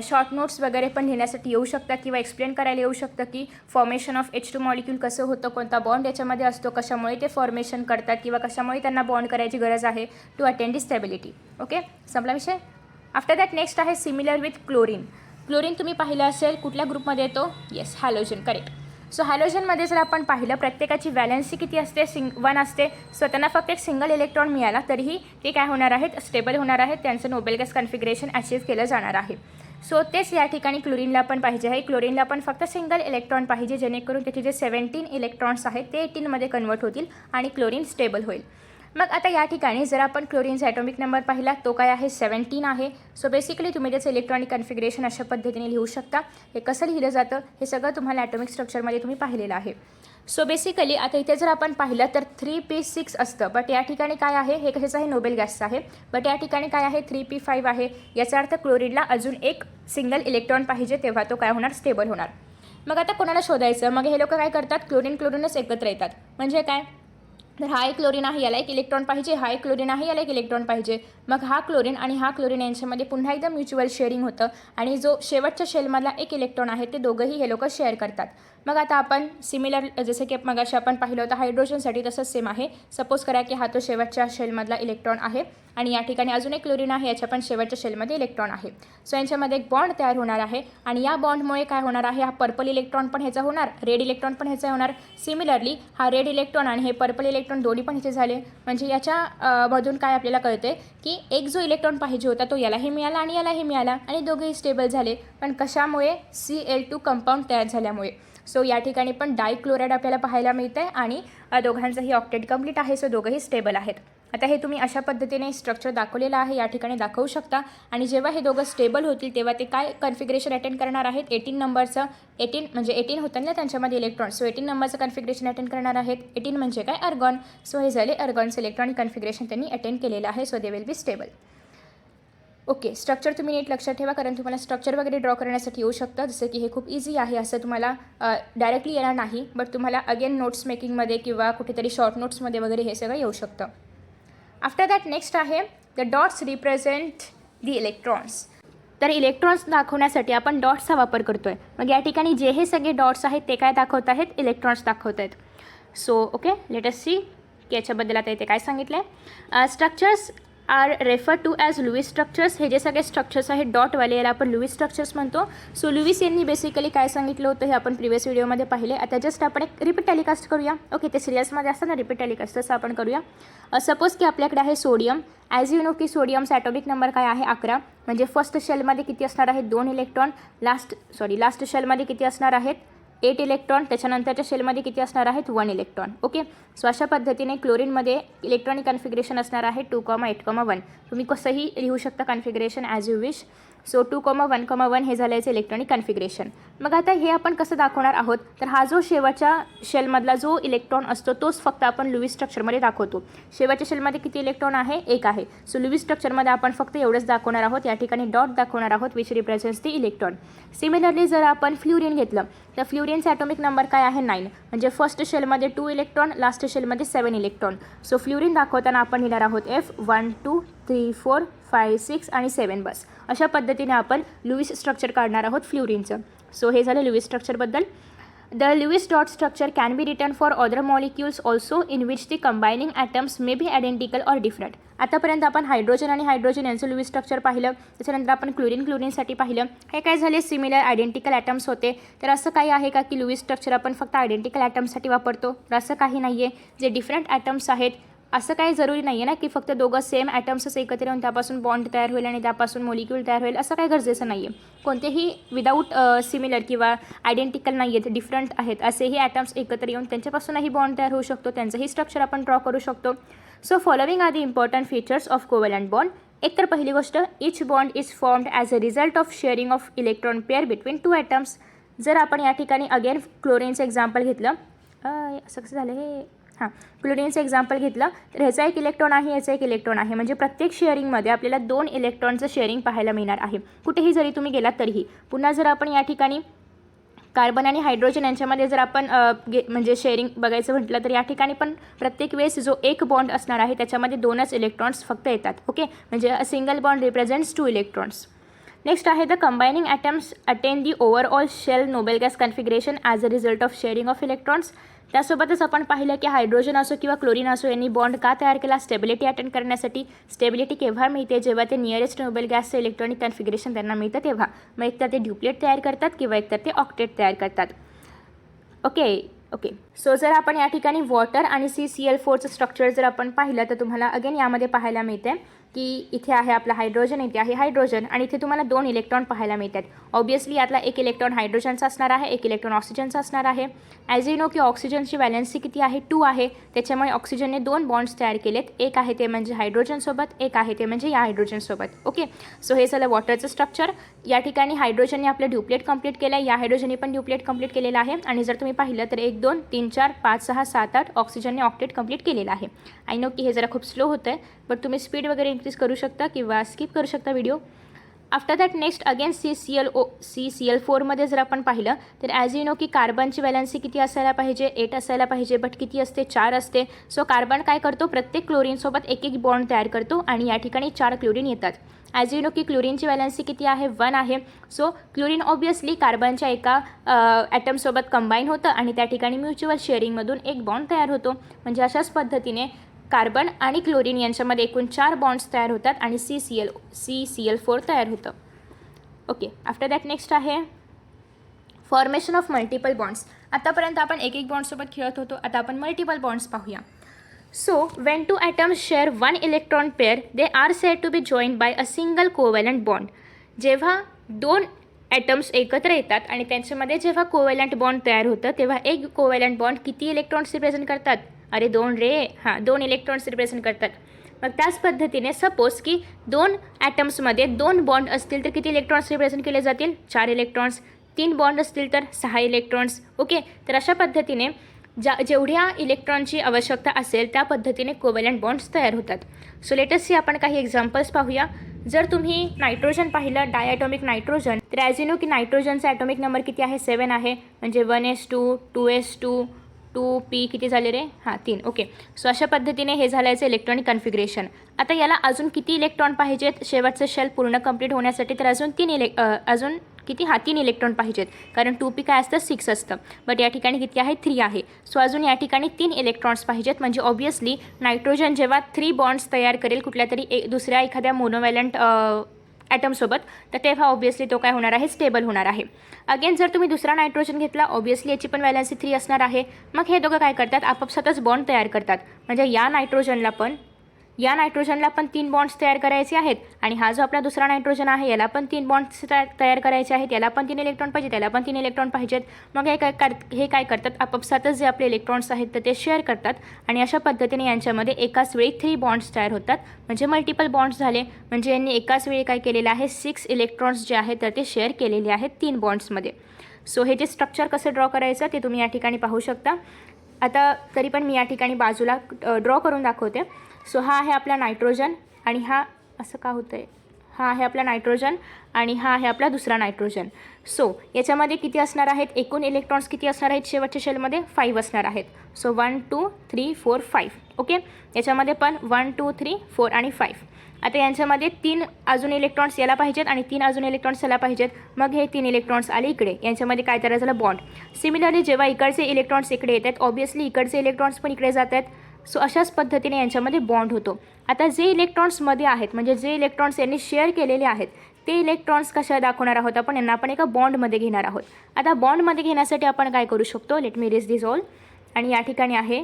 शॉर्ट नोट्स वगैरे पण लिहिण्यासाठी येऊ शकतात किंवा एक्सप्लेन करायला येऊ शकतं की फॉर्मेशन ऑफ H2 मॉलिक्यूल कसं होतं, कोणता बॉन्ड याच्यामध्ये असतो, कशामुळे ते फॉर्मेशन करतात किंवा कशामुळे त्यांना बॉन्ड करायची गरज आहे to attain the stability. Okay, संपला विषय. आफ्टर दॅट नेक्स्ट आहे सिमिलर विथ क्लोरीन. क्लोरीन तुम्ही पाहिलं असेल कुठल्या ग्रुपमध्ये येतो, येस हॅलोजन, करेक्ट. सो हॅलोजनमध्ये जर आपण पाहिलं प्रत्येकाची व्हॅलेन्सी किती असते, 1 असते. सो त्यांना फक्त एक सिंगल इलेक्ट्रॉन मिळाला तरीही ते काय होणार आहेत, स्टेबल होणार आहेत, त्यांचं नोबेल गॅस कन्फिगरेशन अचीव केलं जाणार आहे. सो तेच या ठिकाणी क्लोरीनला पण पाहिजे आहे. क्लोरीनला पण फक्त सिंगल इलेक्ट्रॉन पाहिजे जेणेकरून त्याचे जे 17 इलेक्ट्रॉन्स आहेत ते 18मध्ये कन्वर्ट होतील आणि क्लोरीन स्टेबल होईल. मग आता या ठिकाणी जर आपण क्लोरीनचा ॲटॉमिक नंबर पाहिला तो काय आहे, 17 आहे. सो बेसिकली तुम्ही त्याचं इलेक्ट्रॉनिक कन्फिगरेशन अशा पद्धतीने लिहू शकता. हे कसं लिहिलं जातं हे सगळं तुम्हाला ॲटॉमिक स्ट्रक्चरमध्ये तुम्ही पाहिलेलं आहे. सो बेसिकली आता इथे जर आपण पाहिलं तर 3p6 असतं, बट या ठिकाणी काय आहे, हे कशाचं आहे, नोबेल गॅसचं आहे. बट या ठिकाणी काय आहे, 3p5 आहे. याचा अर्थ क्लोरीनला अजून एक सिंगल इलेक्ट्रॉन पाहिजे तेव्हा तो काय होणार, स्टेबल होणार. मग आता कोणाला शोधायचं, मग हे लोक काय करतात, क्लोरीनच एकत्र येतात. म्हणजे काय, तर हा एक क्लोरीन आहे, याला एक इलेक्ट्रॉन पाहिजे, हा एक क्लोरीन आहे, याला एक इलेक्ट्रॉन पाहिजे. मग हा क्लोरीन आणि हा क्लोरीन यांच्यामध्ये पुन्हा एकदा म्युच्युअल शेअरिंग होतं आणि जो शेवटच्या शेलमधला एक इलेक्ट्रॉन आहे ते दोघंही हे लोक शेअर करतात. मग आता आपण सिमिलर जसं की मगाशी आपण पाहिलं होतं हायड्रोजनसाठी तसंच सेम आहे. सपोज करा की हा तो शेवटच्या शेलमधला इलेक्ट्रॉन आहे आणि या ठिकाणी अजून एक क्लोरीन आहे, याच्या पण शेवटच्या शेलमध्ये इलेक्ट्रॉन आहे. सो यांच्यामध्ये एक बॉन्ड तयार होणार आहे आणि या बॉन्डमुळे काय होणार आहे, हा पर्पल इलेक्ट्रॉन पण ह्याचा होणार, रेड इलेक्ट्रॉन पण ह्याचा होणार. सिमिलरली हा रेड इलेक्ट्रॉन आणि हे पर्पल इलेक्ट्रॉन दोन्ही पण ह्याचे झाले. म्हणजे याच्या मधून काय आपल्याला कळते की एक जो इलेक्ट्रॉन पाहिजे होता तो यालाही मिळाला आणि यालाही मिळाला आणि दोघेही स्टेबल झाले. पण कशामुळे, Cl2 कंपाऊंड तयार झाल्यामुळे. सो या ठिकाणी पण डायक्लोराईड आपल्याला पाहायला मिळतं आहे आणि दोघांचंही ऑक्टेट कंप्लीट आहे. सो दोघंही स्टेबल आहेत. आता हे तुम्ही अशा पद्धतीने स्ट्रक्चर दाखवलेलं आहे, या ठिकाणी दाखवू शकता. आणि जेव्हा हे दोघं स्टेबल होतील तेव्हा ते काय कन्फिगरेशन अटेंड करणार आहेत, 18 नंबरचं, 18 म्हणजे 18 होतं ना त्यांच्यामध्ये इलेक्ट्रॉन. सो 18 नंबरचं कन्फिगरेशन अटेंड करणार आहेत. 18 म्हणजे काय, अर्गॉन. सो हे झाले अर्गॉनचं इलेक्ट्रॉनिक कन्फिगरेशन त्यांनी अटेंड केलेलं आहे. So they will be stable. Okay, structure तुम्ही नीट लक्षात ठेवा कारण तुम्हाला स्ट्रक्चर वगैरे ड्रॉ करण्यासाठी येऊ शकतं. जसं की हे खूप इझी आहे असं तुम्हाला डायरेक्टली येणार नाही, बट तुम्हाला अगेन नोट्स मेकिंगमध्ये किंवा कुठेतरी शॉर्ट नोट्समध्ये वगैरे हे सगळं येऊ शकतं. आफ्टर दॅट नेक्स्ट आहे the dots represent the electrons. तर इलेक्ट्रॉन्स दाखवण्यासाठी आपण डॉट्सचा वापर करतो आहे. मग या ठिकाणी जे हे सगळे डॉट्स आहेत ते काय दाखवत आहेत, इलेक्ट्रॉन्स दाखवत आहेत. So okay, let us see की याच्याबद्दल आता इथे काय सांगितलं आहे. Structures are refer to as Lewis structures. हे जे सगळे स्ट्रक्चर्स आहेत डॉटवाले याला आपण लुईस स्ट्रक्चर्स म्हणतो. सो लुईस यांनी बेसिकली काय सांगितलं होतं हे आपण प्रिव्हियस व्हिडिओमध्ये पाहिले. आता जस्ट आपण एक रिपीट टेलिकास्ट करूया. ओके, ते सिरियसमध्ये असतं ना रिपीट टेलिकास्ट, तसं आपण करूया. सपोज की आपल्याकडे आहे सोडियम. ॲज यू नो की सोडियमचा ॲटॉमिक नंबर काय आहे, 11. म्हणजे फर्स्ट शेलमध्ये किती असणार आहेत, 2 इलेक्ट्रॉन. लास्ट शेलमध्ये किती असणार आहेत, 8 इलेक्ट्रॉन. त्याच्यानंतरच्या शेलमध्ये किती असणार आहेत, 1 इलेक्ट्रॉन. ओके, सो अशा पद्धतीने क्लोरीनमध्ये इलेक्ट्रॉनिक कन्फिगरेशन असणार आहे 2,8,1. तुम्ही कसंही लिहू शकता configuration as you wish. So 2,1,1 हे झालं याचं इलेक्ट्रॉनिक कन्फिगरेशन. मग आता हे आपण कसं दाखवणार आहोत, तर हा जो शेवटच्या शेलमधला जो इलेक्ट्रॉन असतो तोच फक्त आपण लुईस स्ट्रक्चरमध्ये दाखवतो. शेवटच्या शेलमध्ये किती इलेक्ट्रॉन आहे, 1 आहे. सो लुईस स्ट्रक्चरमध्ये आपण फक्त एवढंच दाखवणार आहोत. या ठिकाणी डॉट दाखवणार आहोत which represents the electron. Similarly जर आपण फ्ल्युरिन घेतलं तर फ्ल्युरिनचा ॲटॉमिक नंबर काय आहे, 9. म्हणजे फर्स्ट शेलमध्ये 2 इलेक्ट्रॉन, लास्ट शेलमध्ये 7 इलेक्ट्रॉन. सो फ्ल्युरिन दाखवताना आपण लिहिणार आहोत F1 2 3 4 5 6 आणि 7 बस. अशा पद्धतीने आपण लुईस स्ट्रक्चर काढणार आहोत फ्ल्युरिनचं. सो हे झालं लुईस स्ट्रक्चरबद्दल. The Lewis dot structure can be written for other molecules also in which the combining atoms may be identical or different. आतापर्यंत आपण हायड्रोजन आणि हायड्रोजन यांचं लुईस स्ट्रक्चर पाहिलं. त्याच्यानंतर आपण क्लोरीनसाठी पाहिलं. हे काय झाले, सिमिलर आयडेंटिकल ॲटम्स होते. तर असं काही आहे का की लुईस स्ट्रक्चर आपण फक्त आयडेंटिकल ॲटम्ससाठी वापरतो? तर असं काही नाही आहे. जे डिफरंट ॲटम्स आहेत असं काही जरुरी नाही आहे ना की फक्त दोघं सेम ॲटम्सच एकत्र येऊन त्यापासून बॉन्ड तयार होईल आणि त्यापासून मॉलिक्यूल तयार होईल, असं काही गरजेचं नाही आहे. कोणतेही विदाऊट सिमिलर किंवा आयडेंटिकल नाही आहेत, डिफरंट आहेत असेही ॲटम्स एकत्र येऊन त्यांच्यापासूनही बॉन्ड तयार होऊ शकतो, त्यांचंही स्ट्रक्चर आपण ड्रॉ करू शकतो. So following are the important features of covalent bond. एक तर पहिली गोष्ट, each bond is formed as a result of sharing of electron pair between two atoms. जर आपण या ठिकाणी अगेन क्लोरीनचं एक्झाम्पल घेतलं, असं कसं झालं हे, क्लोरीनचं एक्झाम्पल घेतलं तर ह्याचा एक इलेक्ट्रॉन आहे, याचा एक इलेक्ट्रॉन आहे. म्हणजे प्रत्येक शेअरिंगमध्ये आपल्याला 2 इलेक्ट्रॉनचं शेअरिंग पाहायला मिळणार आहे, कुठेही जरी तुम्ही गेलात तरीही. पुन्हा जर आपण या ठिकाणी कार्बन आणि हायड्रोजन यांच्यामध्ये जर आपण म्हणजे शेअरिंग बघायचं म्हटलं तर या ठिकाणी पण प्रत्येक वेळेस जो एक बॉन्ड असणार आहे त्याच्यामध्ये 2च इलेक्ट्रॉन्स फक्त येतात. ओके, म्हणजे a single bond represents 2 electrons. Next आहे the combining atoms attain the overall shell noble gas configuration as a result of sharing of electrons. त्यासोबतच आपण पाहिलं की हायड्रोजन असो किंवा क्लोरीन असो यांनी बॉन्ड का तयार केला, स्टेबिलिटी अटेंड करण्यासाठी. स्टेबिलिटी केव्हा मिळते, जेव्हा ते नियरेस्ट नोबेल गॅसचं इलेक्ट्रॉनिक कन्फिग्रेशन त्यांना मिळतं तेव्हा. मग एकतर ते ड्युप्लेट तयार करतात किंवा एकतर ते ऑक्टेट तयार करतात. ओके. सो जर आपण या ठिकाणी वॉटर आणि CCl4चं स्ट्रक्चर जर आपण पाहिलं तर तुम्हाला अगेन यामध्ये पाहायला मिळते की इथे आहे आपला हायड्रोजन, इथे आहे हायड्रोजन आणि इथे तुम्हाला 2 इलेक्ट्रॉन पाहायला मिळतात. ऑब्वियसली यातला एक इलेक्ट्रॉन हायड्रोजनचा असणार आहे, एक इलेक्ट्रॉन ऑक्सिजनचा असणार आहे. ॲज यू नो की ऑक्सिजनची व्हॅलेन्सी किती आहे, 2 आहे. त्याच्यामुळे ऑक्सिजनने 2 बॉन्ड्स तयार केलेत, एक आहे ते म्हणजे हायड्रोजनसोबत, एक आहे ते म्हणजे या हायड्रोजनसोबत. ओके, सो हे झालं वॉटरचं स्ट्रक्चर. या ठिकाणी हायड्रोजनने आपलं ड्युप्लेट कंप्लीट केलं आहे, या हायड्रोजनने पण ड्युप्लेट कंप्लीट केलेलं आहे. आणि जर तुम्ही पाहिलं तर 1 2 3 4 5 6 7 8 ऑक्सिजनने ऑक्टेट कंप्लीट केलेलं आहे. आय नो की हे जरा खूप स्लो होतं आहे, बट तुम्ही स्पीड वगैरे इन्क्रीज करू शकता किंवा स्किप करू शकता video. After that next again CCl4मध्ये जर आपण पाहिलं तर ॲज यू नो की कार्बनची व्हॅलेन्सी किती असायला पाहिजे, 8 असायला पाहिजे, बट किती असते, 4 असते. सो कार्बन काय करतो, प्रत्येक क्लोरीनसोबत एक बॉन्ड तयार करतो आणि या ठिकाणी 4 क्लोरीन येतात. ॲज यू नो की क्लोरीनची व्हॅलेन्सी किती आहे, 1 आहे. सो क्लोरीन ऑब्वियसली कार्बनच्या एका ॲटमसोबत कंबाईन होतं आणि त्या ठिकाणी म्युच्युअल शेअरिंगमधून एक बॉन्ड तयार होतो. म्हणजे अशाच पद्धतीने कार्बन आणि क्लोरीन यांच्यामध्ये एकूण 4 बॉन्ड्स तयार होतात आणि CCl4 तयार होतं. ओके, आफ्टर दॅट नेक्स्ट आहे फॉर्मेशन ऑफ मल्टिपल बॉन्ड्स. आतापर्यंत आपण एक बॉन्डसोबत खेळत होतो, आता आपण मल्टिपल बॉन्ड्स पाहूया. So when 2 atoms share 1 electron pair they are said to be joined by a single covalent bond. जेव्हा 2 ॲटम्स एकत्र येतात आणि त्यांच्यामध्ये जेव्हा कोव्हॅलंट बॉन्ड तयार होतं तेव्हा एक कोव्हॅलंट बॉन्ड किती इलेक्ट्रॉन्स रिप्रेझेंट करतात, 2 रे, 2 इलेक्ट्रॉन्स रिप्रेझेंट करतात. मग त्याच पद्धतीने सपोज की 2 ॲटम्समध्ये 2 बॉन्ड असतील तर किती इलेक्ट्रॉन्स रिप्रेझेंट केले जातील, 4 इलेक्ट्रॉन्स. 3 बॉन्ड असतील तर 6 इलेक्ट्रॉन्स. ओके, तर अशा पद्धतीने जेवढ्या इलेक्ट्रॉनची आवश्यकता असेल त्या पद्धतीने कोव्हॅलंट बॉन्ड्स तयार होतात. सो लेटेस्ट आपण काही एक्झाम्पल्स पाहूया. जर तुम्ही नायट्रोजन पाहिलं, डायॲटॉमिक नायट्रोजन, तर ॲज यू नो की नायट्रोजनचा ॲटॉमिक नंबर किती आहे, 7 आहे. म्हणजे 1s2 2s2 2p किती झाले रे, 3. ओके, सो अशा पद्धतीने हे झालं याचं इलेक्ट्रॉनिक कन्फिग्रेशन. आता याला अजून किती इलेक्ट्रॉन पाहिजेत शेवटचं शेल पूर्ण कंप्लीट होण्यासाठी, तर अजून 3 इलेक्ट्रॉन पाहिजेत. कारण 2p काय असतं, 6 असतं, बट या ठिकाणी किती आहे, 3 आहे. सो अजून या ठिकाणी 3 इलेक्ट्रॉन्स पाहिजेत. म्हणजे ऑब्वियसली नायट्रोजन जेव्हा 3 बॉन्ड्स तयार करेल कुठल्या तरी दुसऱ्या एखाद्या मोनोव्हॅलंट ॲटमसोबत, तर तेव्हा ऑब्वियसली तो काय होणार आहे, स्टेबल होणार आहे. अगेन जर तुम्ही दुसरा नायट्रोजन घेतला, ऑब्वियसली याची पण व्हॅलेन्सी 3 असणार आहे. मग हे दोघं काय करतात, आपापसातच बॉन्ड तयार करतात. म्हणजे या नायट्रोजनला पण 3 बॉन्ड्स तयार करायचे आहेत आणि हा जो आपला दुसरा नायट्रोजन आहे याला पण 3 बॉन्ड्स तयार करायचे आहेत. याला पण 3 इलेक्ट्रॉन पाहिजे, त्याला पण 3 इलेक्ट्रॉन पाहिजेत. मग हे काय करतात, आपापसातच जे आपले इलेक्ट्रॉन्स आहेत तर ते शेअर करतात आणि अशा पद्धतीने यांच्यामध्ये एकाच वेळी 3 बॉन्ड्स तयार होतात. म्हणजे मल्टिपल बॉन्ड्स झाले. म्हणजे यांनी एकाच वेळी काय केलेलं आहे, 6 इलेक्ट्रॉन्स जे आहेत तर ते शेअर केलेले आहेत 3 बॉन्ड्समध्ये. सो हे जे स्ट्रक्चर कसं ड्रॉ करायचं ते तुम्ही या ठिकाणी पाहू शकता. आता तरी पण मी या ठिकाणी बाजूला ड्रॉ करून दाखवते. सो हा आहे आपला नायट्रोजन आणि हा असं का होतं आहे, हा आहे आपला नायट्रोजन आणि हा आहे आपला दुसरा नायट्रोजन. सो याच्यामध्ये किती असणार आहेत, एकूण इलेक्ट्रॉन्स किती असणार आहेत शेवटच्या शेलमध्ये, 5 असणार आहेत. सो 1 2 3 4 5. ओके, याच्यामध्ये पण 1 2 3 4 आणि 5. आता यांच्यामध्ये 3 अजून इलेक्ट्रॉन्स याला पाहिजेत आणि 3 अजून इलेक्ट्रॉन्स याला पाहिजेत. मग हे 3 इलेक्ट्रॉन्स आले इकडे, यांच्यामध्ये काय तयार झालं, बॉन्ड. सिमिलरली जेव्हा इकडचे इलेक्ट्रॉन्स इकडे येतात, ऑब्वियसली इकडचे इलेक्ट्रॉन्स पण इकडे जात आहेत. सो अशाच पद्धतीने यांच्यामध्ये बॉन्ड होतो. आता जे इलेक्ट्रॉन्समध्ये आहेत, म्हणजे जे इलेक्ट्रॉन्स यांनी शेअर केलेले आहेत, ते इलेक्ट्रॉन्स कशा दाखवणार आहोत आपण, यांना आपण एका बॉन्डमध्ये घेणार आहोत. आता बॉन्डमध्ये घेण्यासाठी आपण काय करू शकतो, लेट मी रेज दिस ऑल. आणि या ठिकाणी आहे,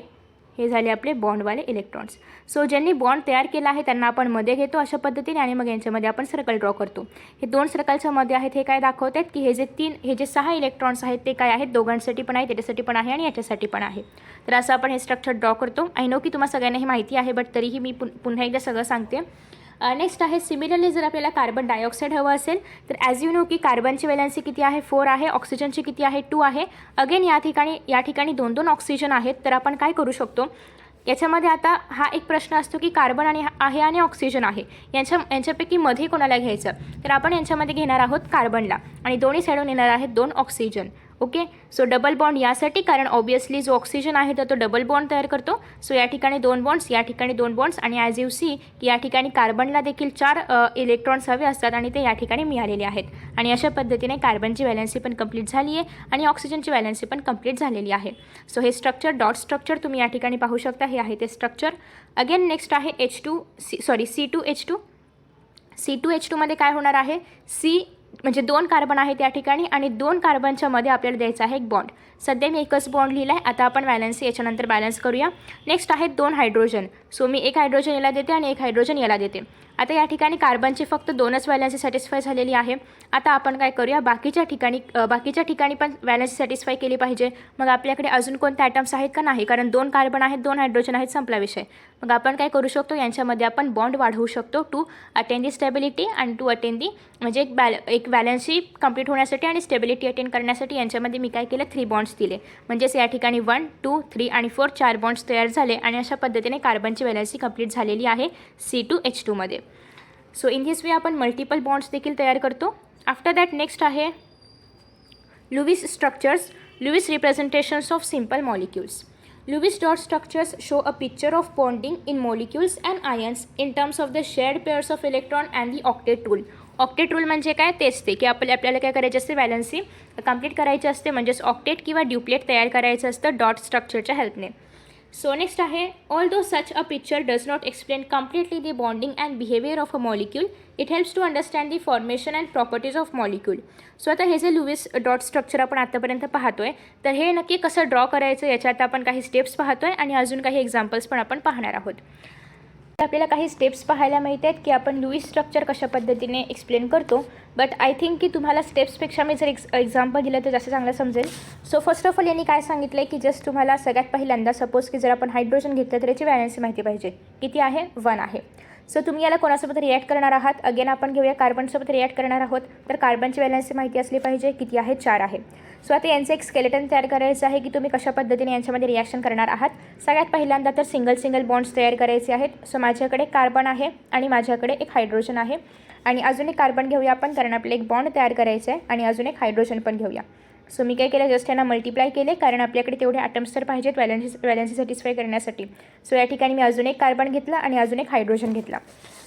हे झाले आपले बॉन्डवाले इलेक्ट्रॉन्स. सो ज्यांनी बॉन्ड तयार केला आहे त्यांना आपण मध्ये घेतो अशा पद्धतीने आणि मग यांच्यामध्ये आपण सर्कल ड्रॉ करतो. हे 2 सर्कलच्या मध्ये आहेत, हे काय दाखवत आहेत की हे जे 6 इलेक्ट्रॉन्स आहेत ते काय आहेत, दोघांसाठी पण आहे, त्याच्यासाठी पण आहे आणि याच्यासाठी पण आहे. तर असं आपण हे स्ट्रक्चर ड्रॉ करतो. आय नो की तुम्हाला सगळ्यांना हे माहिती आहे, बट तरीही मी पुन्हा एकदा सगळं सांगते. नेक्स्ट आहे सिमिलरली जर आपल्याला कार्बन डायऑक्साईड हवं असेल तर ॲज यू नो की कार्बनची व्हॅलन्सी किती आहे, 4 आहे. ऑक्सिजनची किती आहे, 2 आहे. अगेन या ठिकाणी 2 ऑक्सिजन आहेत. तर आपण काय करू शकतो, याच्यामध्ये आता हा एक प्रश्न असतो की कार्बन आणि ऑक्सिजन आहे, यांच्यापैकी मध्ये कोणाला घ्यायचं. तर आपण यांच्यामध्ये घेणार आहोत कार्बनला आणि दोन्ही साईडून येणार आहेत 2 oxygen. Okay, so double bond यासाठी, कारण ऑब्वियसली जो ऑक्सिजन आहे तर तो डबल बॉन्ड तयार करतो. सो या ठिकाणी 2 बॉन्ड्स, या ठिकाणी 2 बॉन्ड्स आणि ॲज यू सी की या ठिकाणी कार्बनला देखील 4 इलेक्ट्रॉन्स हवे असतात आणि ते या ठिकाणी मिळालेले आहेत. आणि अशा पद्धतीने कार्बनची व्हॅलन्सी पण कंप्लीट झाली आहे आणि ऑक्सिजनची व्हॅलन्सी पण कंप्लीट झालेली आहे. सो हे स्ट्रक्चर, डॉट स्ट्रक्चर तुम्ही या ठिकाणी पाहू शकता, हे आहे ते स्ट्रक्चर. अगेन नेक्स्ट आहे C2H2. C2H2 मध्ये काय होणार आहे, म्हणजे 2 कार्बन आहेत या ठिकाणी आणि 2 कार्बनच्या मध्ये आपल्याला द्यायचा आहे एक बॉन्ड. सध्या मी एकच बॉन्ड लिहिला आहे. आता आपण व्हॅलन्सी याच्यानंतर बॅलन्स करूया. नेक्स्ट आहेत 2 हायड्रोजन. सो मी एक हायड्रोजन याला देते आणि एक हायड्रोजन याला देते. आता या ठिकाणी कार्बनची फक्त 2च व्हॅलन्सी सॅटिस्फाय झालेली आहे. आता आपण काय करूया, बाकीच्या ठिकाणी पण व्हॅलन्सी सॅटिस्फाय केली पाहिजे. मग आपल्याकडे अजून कोणते ॲटम्स आहेत का नाही, कारण 2 कार्बन आहेत, 2 हायड्रोजन आहेत, संपला विषय. मग आपण काय करू शकतो, यांच्यामध्ये आपण बॉन्ड वाढवू शकतो to attain the stability and to attain the, म्हणजे एक व्हॅलन्सी कंप्लीट होण्यासाठी आणि स्टेबिलिटी अटेन करण्यासाठी यांच्यामध्ये मी काय केलं, 3 बॉन्ड्स दिले. म्हणजेच या ठिकाणी 1 2 3 आणि 4 4 बॉन्ड्स तयार झाले आणि अशा पद्धतीने कार्बनची व्हॅलन्सी कंप्लीट झालेली आहे C2H2 मध्ये. सो इन दिस वे आपण मल्टिपल बॉन्ड्स देखील तयार करतो. आफ्टर दॅट नेक्स्ट आहे Lewis structures, Lewis representations of simple molecules. Lewis dot structures show a picture of bonding in molecules and ions in terms of the shared pairs of electron and the octet rule. Octet rule म्हणजे काय, तेच ते की आपल्याला काय करायचे असते, व्हॅलन्सी कंप्लीट करायची असते, म्हणजेच ऑक्टेट किंवा ड्युप्लेट तयार करायचं असतं डॉट स्ट्रक्चरच्या हेल्पने. सो नेक्स्ट आहे although such a picture does not explain completely the bonding and behaviour of a molecule, it helps to understand the formation and properties of molecule. So आता हे जे लुईस डॉट स्ट्रक्चर आपण आतापर्यंत पाहतोय, तर हे नक्की कसं ड्रॉ करायचं याच्यात आपण काही स्टेप्स पाहतोय आणि अजून काही एक्झाम्पल्स पण आपण पाहणार आहोत. आपल्याला काही स्टेप्स पाहायला मिळत आहेत की आपण लुईस स्ट्रक्चर कशा पद्धतीने एक्सप्लेन करतो. बट आय थिंक की तुम्हाला स्टेप्सपेक्षा मी जर एक्झाम्पल दिलं तर जास्त चांगलं समजेल. सो फर्स्ट ऑफ ऑल यांनी काय सांगितलं आहे की जस्ट तुम्हाला सगळ्यात पहिल्यांदा सपोज की जर आपण हायड्रोजन घेतलं तर याची व्हॅलन्सी माहिती पाहिजे, किती आहे, 1 आहे. सो तुम्ही याला कोणासोबत रिॲक्ट करणार आहात, अगेन आपण घेऊया कार्बनसोबत रिॲक्ट करणार आहोत. तर कार्बनची व्हॅलन्सी माहिती असली पाहिजे, किती आहे, 4 आहे. सो आता यांचं एक स्केलेटन तयार करायचं आहे की तुम्ही कशा पद्धतीने यांच्यामध्ये रिॲक्शन करणार आहात. सगळ्यात पहिल्यांदा तर सिंगल बॉन्ड्स तयार करायचे आहेत. सो माझ्याकडे कार्बन आहे आणि माझ्याकडे एक हायड्रोजन आहे आणि अजून एक कार्बन घेऊया आपण, कारण आपल्याला एक बॉन्ड तयार करायचं आहे आणि अजून एक हायड्रोजन पण घेऊया. सो मी काय केलं, जस्ट यांना मल्टिप्लाय केले, कारण आपल्याकडे तेवढे ॲटम्स तर पाहिजेत व्हॅलन्सी सॅटिस्फाय करण्यासाठी. सो या ठिकाणी मी अजून एक कार्बन घेतला आणि अजून एक हायड्रोजन घेतला.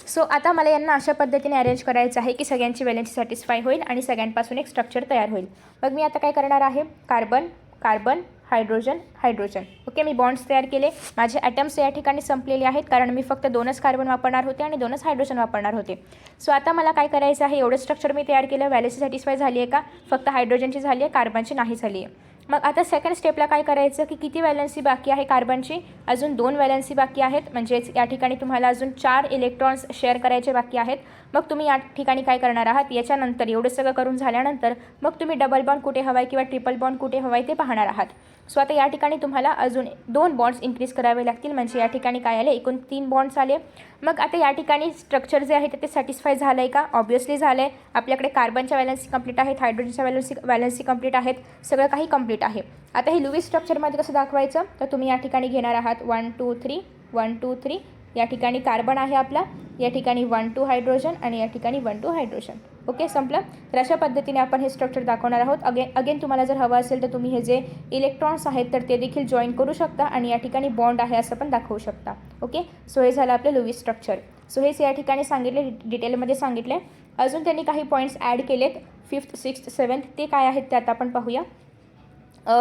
सो आता मला यांना अशा पद्धतीने अरेंज करायचं आहे की सगळ्यांची व्हॅलन्सी सॅटिस्फाय होईल आणि सगळ्यांपासून एक स्ट्रक्चर तयार होईल. मग मी आता काय करणार आहे, कार्बन हायड्रोजन. ओके, मी बॉन्ड्स तयार केले. माझे ॲटम्स या ठिकाणी संपलेले आहेत, कारण मी फक्त 2च कार्बन वापरणार होते आणि 2च हायड्रोजन वापरणार होते. सो आता मला काय करायचं आहे, एवढं स्ट्रक्चर मी तयार केलं. व्हॅलन्सी सॅटिस्फाय झाली आहे का, फक्त हायड्रोजनची झाली आहे, कार्बनची नाही झाली आहे. मग आता सेकंड स्टेपला काय करायचं की किती व्हॅलन्सी बाकी आहे कार्बनची, अजून 2 व्हॅलन्सी बाकी आहेत. म्हणजेच या ठिकाणी तुम्हाला अजून 4 इलेक्ट्रॉन्स शेअर करायचे बाकी आहेत. मग तुम्ही या ठिकाणी काय करणार आहात, याच्यानंतर एवढं सगळं करून झाल्यानंतर मग तुम्ही डबल बॉन्ड कुठे हवा आहे किंवा ट्रिपल बॉन्ड कुठे हवा आहे ते पाहणार आहात. सो आता या ठिकाणी तुम्हाला अजून 2 बॉन्ड्स इन्क्रीज करावे लागतील, म्हणजे या ठिकाणी काय आले, एकूण 3 बॉन्ड्स आले. मग आता या ठिकाणी स्ट्रक्चर जे आहे ते सॅटिस्फाय झालं आहे का, ऑब्वियसली झालं आहे. आपल्याकडे कार्बनच्या व्हॅलन्सी कंप्लीट आहेत, हायड्रोजनच्या व्हॅलन्सी कंप्लीट आहेत, सगळं काही कंप्लीट आहे. आता हे लुईस स्ट्रक्चरमध्ये कसं दाखवायचं, तर तुम्ही या ठिकाणी घेणार आहात 1 2 3 1 2 3, या ठिकाणी कार्बन आहे आपला, या ठिकाणी 1 2 हायड्रोजन आणि या ठिकाणी 1 2 हायड्रोजन. ओके, संपलं. तर अशा पद्धतीने आपण हे स्ट्रक्चर दाखवणार आहोत. अगेन तुम्हाला जर हवं असेल तर तुम्ही हे जे इलेक्ट्रॉन्स आहेत तर ते देखील जॉईन करू शकता आणि या ठिकाणी बॉन्ड आहे असं पण दाखवू शकता. ओके, सो हे झालं आपलं लुईस स्ट्रक्चर. सो हेच या ठिकाणी सांगितले, डिटेलमध्ये सांगितले. अजून त्यांनी काही पॉईंट्स ॲड केलेत 5th 6th 7th, ते काय आहेत ते आता आपण पाहूया.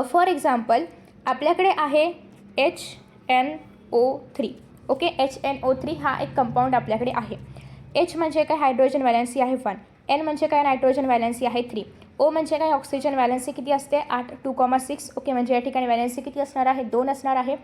फॉर एक्झाम्पल आपल्याकडे आहे HNO3. ओके, HNO3 हा एक कंपाऊंड आपल्याकडे आहे. H म्हणजे काय, हायड्रोजन व्हॅलेन्सी आहे 1. N म्हणजे काय, नायट्रोजन व्हॅलेन्सी आहे 3. O म्हणजे काय, ऑक्सिजन व्हॅलेन्सी किती असते 8 2,6. ओके, म्हणजे या ठिकाणी व्हॅलेन्सी किती असणार आहे 2 असणार आहे.